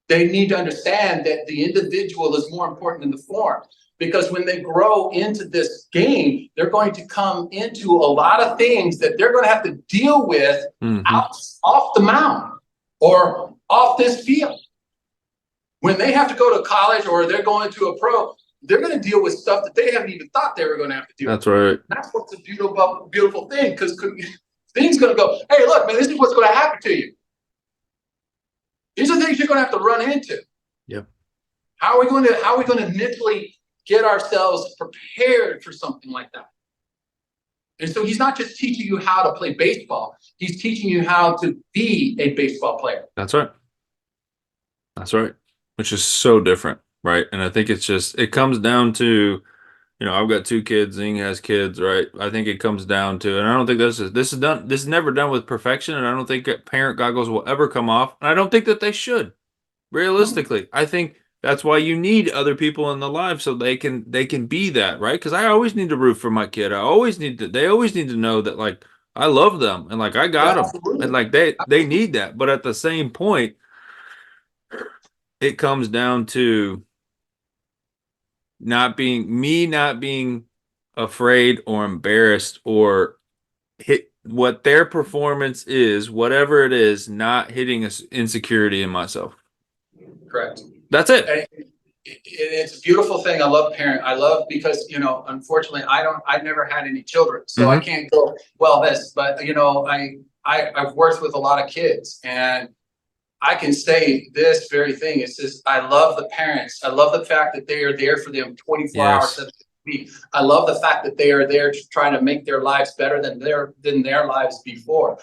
they need to understand that the individual is more important than the form. Because when they grow into this game, they're going to come into a lot of things that they're going to have to deal with off the mound or off this field. When they have to go to college or they're going to a pro, they're going to deal with stuff that they haven't even thought they were going to have to deal with. That's right. That's what's a beautiful thing, because things going to go, hey, look, man, this is what's going to happen to you. These are things you're going to have to run into. Yep. How are we going to mentally get ourselves prepared for something like that? And so he's not just teaching you how to play baseball. He's teaching you how to be a baseball player. That's right. That's right. Which is so different, right? And I think it comes down to, you know, I've got 2 kids, Zing has kids, right? I think it comes down to, and I don't think this is never done with perfection, and I don't think that parent goggles will ever come off, and I don't think that they should. Realistically, I think that's why you need other people in the life so they can be that, right? Because I always need to root for my kid. They always need to know that, like, I love them and like I got them, Absolutely. and like they need that. But at the same point, it comes down to not being afraid or embarrassed or hit what their performance is, whatever it is, not hitting an insecurity in myself. Correct. That's it. And it's a beautiful thing. I love because, you know, unfortunately I've never had any children, so I can't go, but you know, I've worked with a lot of kids, and I can say this very thing. It's just, I love the parents. I love the fact that they are there for them 24 hours, 7 days a week. I love the fact that they are there trying to make their lives better than their lives before.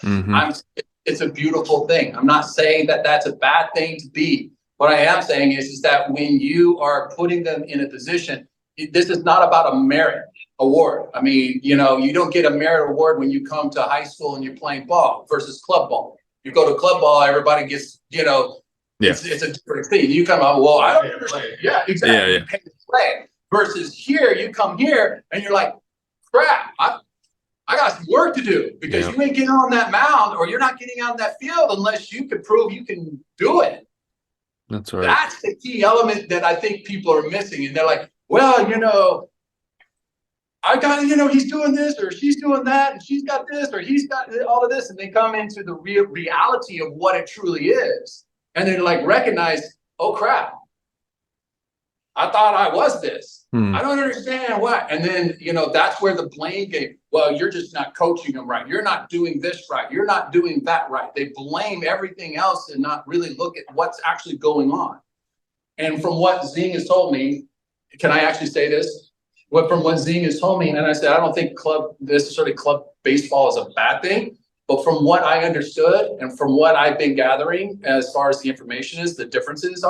It's a beautiful thing. I'm not saying that that's a bad thing to be. What I am saying is that when you are putting them in a position, this is not about a merit award. I mean, you know, you don't get a merit award when you come to high school and you're playing ball versus club ball. You go to club ball, everybody gets, you know, it's a different thing. You come out, well, I don't understand. Yeah, exactly. Yeah. You pay to play. Versus here, you come here and you're like, crap, I got some work to do, because you ain't getting on that mound, or you're not getting on that field unless you can prove you can do it. That's right. That's the key element that I think people are missing. And they're like, well, you know, I got, you know, he's doing this or she's doing that, and she's got this or he's got all of this. And they come into the real reality of what it truly is. And then like recognize, oh crap, I thought I was this. I don't understand what. And then, you know, that's where the blame game, well, you're just not coaching them right. You're not doing this right. You're not doing that right. They blame everything else and not really look at what's actually going on. And from what Zing has told me, can I actually say this? From what Zing has told me, and I said, I don't think club baseball is a bad thing. But from what I understood and from what I've been gathering, as far as the information is, the differences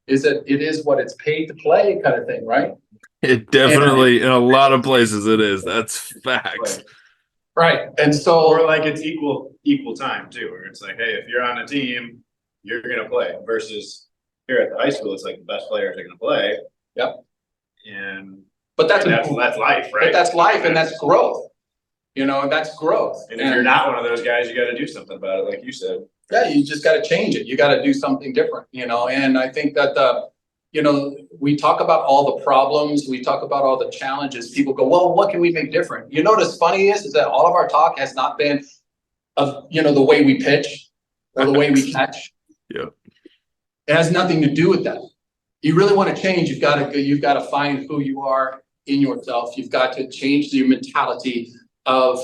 is that it is what it's paid to play kind of thing, right? It definitely, in a lot of places, it is. That's facts. Right. And so, or like it's equal time too, where it's like, hey, if you're on a team, you're gonna play. Versus here at the high school, it's like the best players are gonna play. Yep. But that's life, right? But that's life, and that's growth. You know, that's growth. And if you're not one of those guys, you got to do something about it, like you said. Yeah, you just got to change it. You got to do something different. You know, and I think that you know, we talk about all the problems, we talk about all the challenges. People go, well, what can we make different? You know, what's funny is that all of our talk has not been of, you know, the way we pitch or the way we catch. Yeah. It has nothing to do with that. You really want to change, you've got to find who you are in yourself. You've got to change your mentality of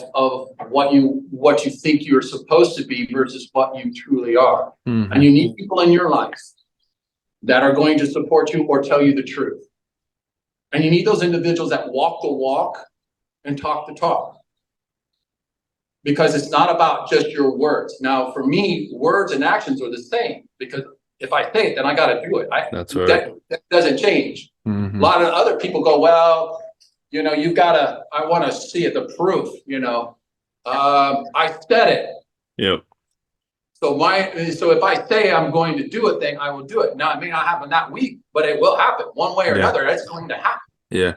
what you think you're supposed to be versus what you truly are. And you need people in your life that are going to support you or tell you the truth. And you need those individuals that walk the walk and talk the talk. Because it's not about just your words. Now, for me, words and actions are the same, because If I say it, then I got to do it. That's right. That doesn't change. Mhm. A lot of other people go, well, you know, I want to see it, the proof, you know. I said it. Yep. So if I say I'm going to do a thing, I will do it. Now, it may not happen that week, but it will happen one way or Yeah. another. It's going to happen. Yeah.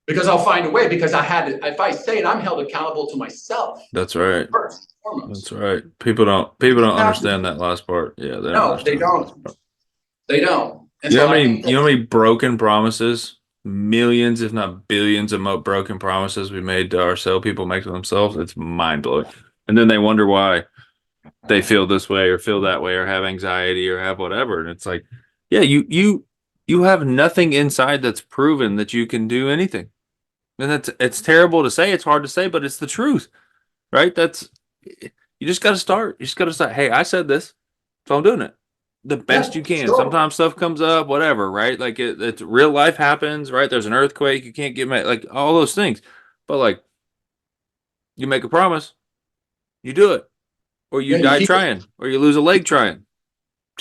Because I'll find a way, because I had to, if I say it, I'm held accountable to myself That's right. first and foremost. That's right. People don't understand that last part. Yeah, they don't. No, understand they that don't. last part. They don't. And You so know what I I mean? think You know how many broken promises, millions, if not billions, of broken promises we made to ourselves, people make to themselves. It's mind blowing. And then they wonder why they feel this way or feel that way or have anxiety or have whatever. And it's like, yeah, you have nothing inside that's proven that you can do anything. And it's terrible to say, it's hard to say, but it's the truth, right? You just got to start. You just got to start. Hey, I said this, so I'm doing it the best you can. sure. Sometimes stuff comes up, whatever, right? Like it's real life happens, right? There's an earthquake, you can't get mad, like all those things. But like, you make a promise, you do it, or you Yeah, you die keep it. trying, or you lose a leg trying.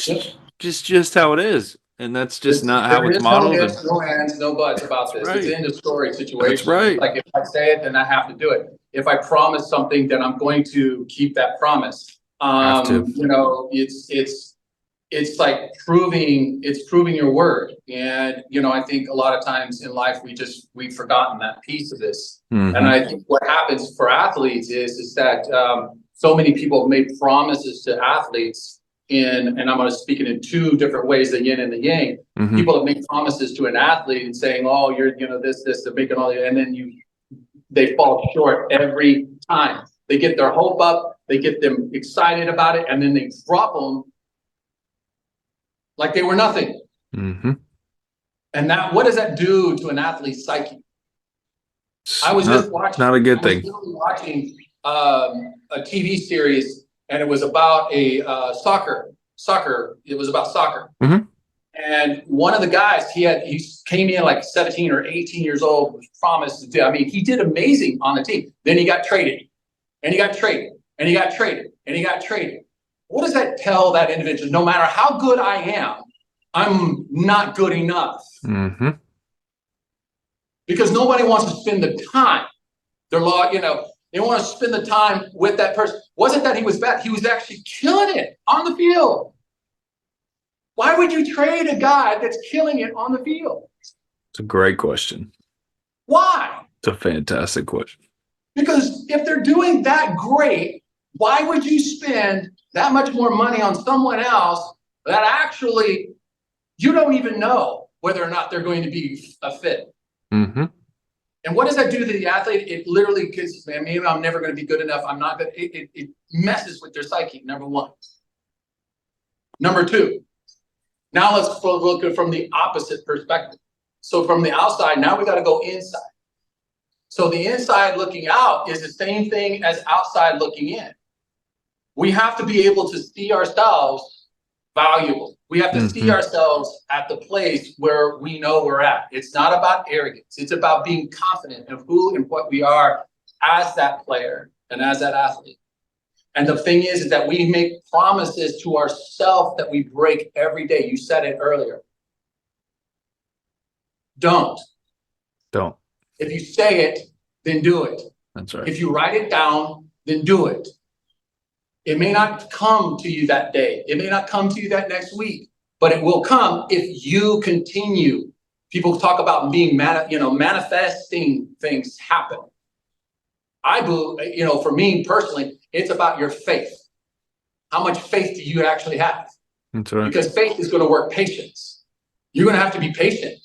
Yep. Just how it is, and that's just not how There it's is modeled. No and- ifs, no ands, no buts about this. right. It's an end of story situation. That's right. It's like if I say it, then I have to do it. If I promise something, then I'm going to keep that promise. Have to. You know, it's like proving your word. And, you know, I think a lot of times in life, we've forgotten that piece of this. Mhm. And I think what happens for athletes is that so many people have made promises to athletes and I'm going to speak it in two different ways, the yin and the yang. Mhm. People have made promises to an athlete and saying, oh, you're, you know, this, they're making all the, and then they fall short every time. They get their hope up, they get them excited about it, and then they drop them like they were nothing. Mhm. And what does that do to an athlete's psyche? I was just watching. Not a good I was thing. literally watching a TV series, and it was about a soccer. It was about soccer. Mhm. And one of the guys, he came in like 17 or 18 years old, was promised to do. I mean, he did amazing on the team. Then he got traded, and he got traded, and he got traded, and he got traded. What does that tell that individual? No matter how good I am, I'm not good enough. Mm-hmm. Because nobody wants to spend the time. They're you know, they want to spend the time with that person. Wasn't that he was bad? He was actually killing it on the field. Why would you trade a guy that's killing it on the field? It's a great question. Why? It's a fantastic question. Because if they're doing that great, why would you spend that much more money on someone else that actually you don't even know whether or not they're going to be a fit? Mm-hmm. And what does that do to the athlete? It literally gives, man, maybe I'm never going to be good enough. I'm not good. It messes with their psyche, number one. Number two, now let's look at it from the opposite perspective. So from the outside, now we got to go inside. So the inside looking out is the same thing as outside looking in. We have to be able to see ourselves valuable. We have to see ourselves at the place where we know we're at. It's not about arrogance. It's about being confident of who and what we are as that player and as that athlete. And the thing is that we make promises to ourselves that we break every day. You said it earlier. Don't. If you say it, then do it. That's right. If you write it down, then do it. It may not come to you that day. It may not come to you that next week, but it will come if you continue. People talk about being, manifesting things happen. I believe, for me personally, it's about your faith. How much faith do you actually have? That's right. Because faith is going to work patience. You're going to have to be patient.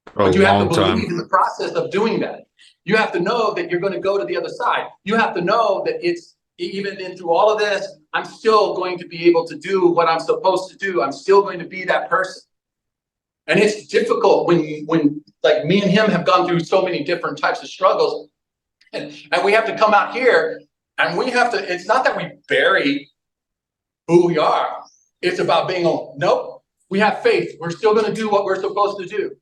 For But you have to believe time. in the process of doing that. You have to know that you're going to go to the other side. You have to know that it's, even in through all of this, I'm still going to be able to do what I'm supposed to do. I'm still going to be that person. And it's difficult when like me and him have gone through so many different types of struggles. And we have to come out here and we have to, it's not that we bury who we are. It's about being, nope, we have faith. We're still going to do what we're supposed to do.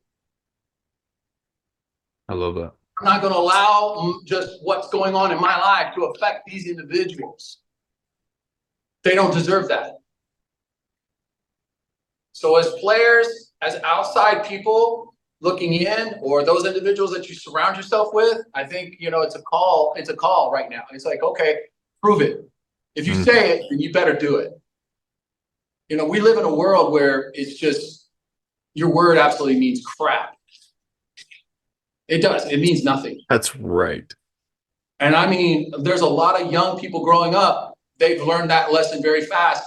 I love that. I'm not going to allow just what's going on in my life to affect these individuals. They don't deserve that. So as players, as outside people looking in, or those individuals that you surround yourself with, I think, it's a call right now. It's like, okay, prove it. If you say it, then you better do it. We live in a world where it's just, your word absolutely means crap. It does. It means nothing. That's right. And I mean, there's a lot of young people growing up. They've learned that lesson very fast.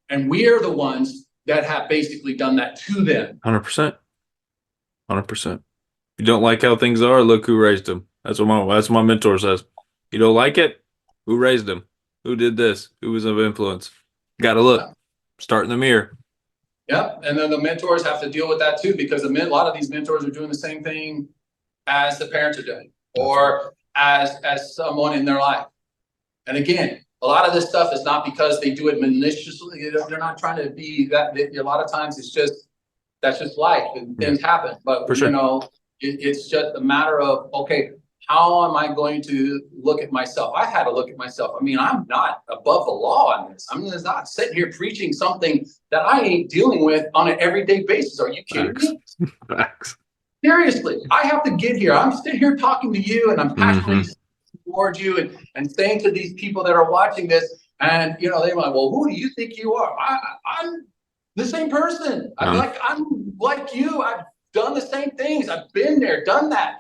And we are the ones that have basically done that to them. 100%. 100%. You don't like how things are, look who raised them. That's what my mentor says. You don't like it? Who raised them? Who did this? Who was of influence? Got to look. Start in the mirror. Yep. And then the mentors have to deal with that too, because a lot of these mentors are doing the same thing as the parents are doing, or as someone in their life. And again, a lot of this stuff is not because they do it maliciously. They're not trying to be that. A lot of times that's just life, and things happen. But For sure. it's just a matter of, okay, how am I going to look at myself? I had to look at myself. I mean, I'm not above the law on this. I'm not sitting here preaching something that I ain't dealing with on an everyday basis. Are you kidding me? Facts. Seriously, I have to get here. I'm sitting here talking to you, and I'm passionately towards you and saying to these people that are watching this, and they're like, well, who do you think you are? I'm the same person. I'm like you. I've done the same things. I've been there, done that.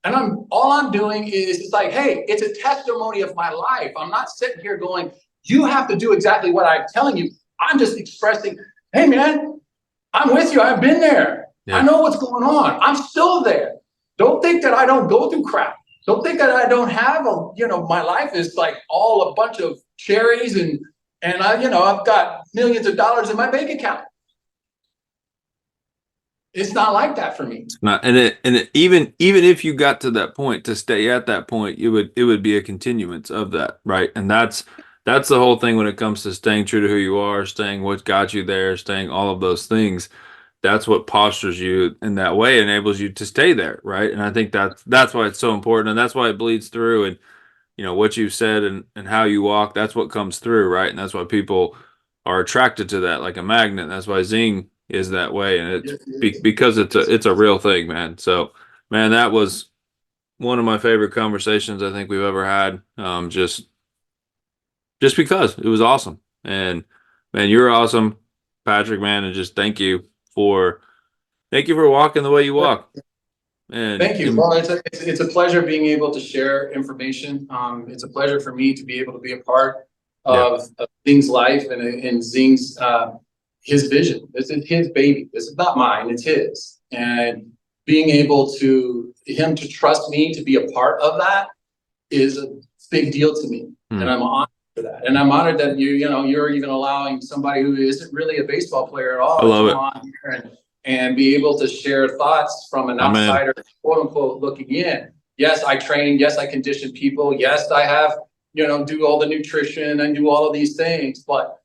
And all I'm doing is, it's like, hey, it's a testimony of my life. I'm not sitting here going, you have to do exactly what I'm telling you. I'm just expressing, hey man, I'm with you. I've been there. Yeah. I know what's going on. I'm still there. Don't think that I don't go through crap. Don't think that I don't have my life is like all a bunch of cherries and I've got millions of dollars in my bank account. It's not like that for me. It's not, even if you got to that point, to stay at that point, it would be a continuance of that, right? And that's the whole thing when it comes to staying true to who you are, staying what got you there, staying all of those things. That's what postures you in that way, enables you to stay there, right? And I think that's why it's so important, and that's why it bleeds through. And what you said and how you walk, that's what comes through, right? And that's why people are attracted to that like a magnet. That's why Zing is that way, and it's because it's a real thing, man. So, man, that was one of my favorite conversations I think we've ever had. Just because it was awesome, and man, you're awesome, Patrick, man, and just thank you for walking the way you walk. And thank you. Well, it's a pleasure being able to share information. It's a pleasure for me to be able to be a part of Zing's life and Zing's his vision. This is his baby. This is not mine. It's his. And being able to him to trust me to be a part of that is a big deal to me, and I'm honored for that. And I'm honored that you're even allowing somebody who isn't really a baseball player at all I love to come on here and be able to share thoughts from an outsider, quote unquote, looking in. Yes, I train. Yes, I condition people. Yes, I have do all the nutrition and do all of these things, but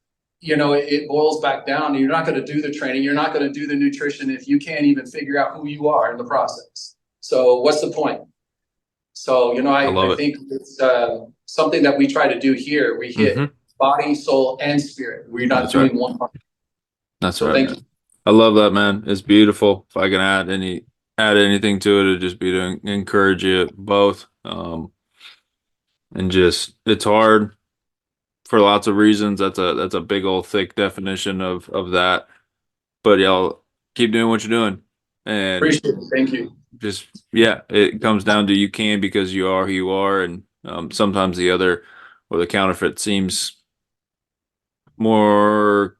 it boils back down. You're not going to do the training. You're not going to do the nutrition if you can't even figure out who you are in the process. So what's the point? So, I think it's something that we try to do here. We hit body, soul, and spirit. We're not doing one part. That's right. Thank you. I love that, man. It's beautiful. If I can add anything to it, it'd just be to encourage you both. And just, it's hard for lots of reasons. That's a big old thick definition of that. But y'all keep doing what you're doing. And appreciate it. Thank you. Just it comes down to you can because you are who you are, and sometimes the other or the counterfeit seems more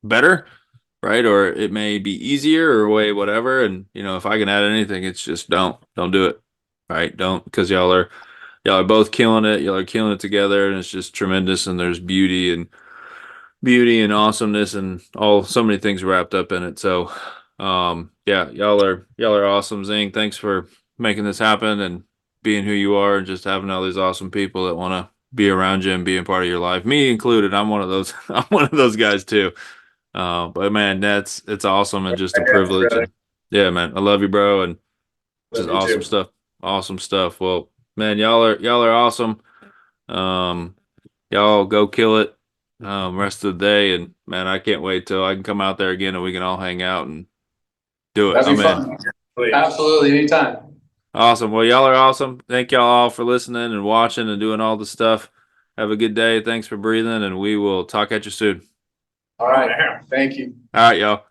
better, right? Or it may be easier or whatever. And if I can add anything, it's just don't do it, right? Don't, because y'all are both killing it. Y'all are killing it together, and it's just tremendous. And there's beauty and awesomeness and so many things wrapped up in it. So, y'all are awesome. Zing, thanks for making this happen and being who you are, and just having all these awesome people that want to be around you and being part of your life. Me included. I'm one of those. I'm one of those guys too. But man, it's awesome and just a privilege. And, yeah, man, I love you, bro, and just awesome stuff. Awesome stuff. Well, man, y'all are awesome. Y'all go kill it. rest of the day. And man, I can't wait till I can come out there again and we can all hang out and do it. That'd be I'm in. fun. Please. Absolutely, anytime. Awesome. Well, y'all are awesome. Thank y'all all for listening and watching and doing all the stuff. Have a good day. Thanks for breathing, and we will talk at you soon. All right. Thank you. All right, y'all.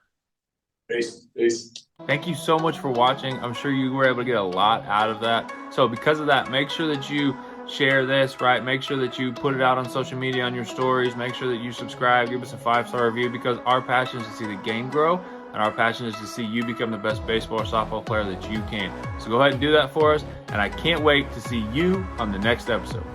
Peace. Peace. Thank you so much for watching. I'm sure you were able to get a lot out of that. So because of that, make sure that you share this, right? Make sure that you put it out on social media, on your stories. Make sure that you subscribe, give us a 5-star review, because our passion is to see the game grow, and our passion is to see you become the best baseball or softball player that you can. So go ahead and do that for us, and I can't wait to see you on the next episode.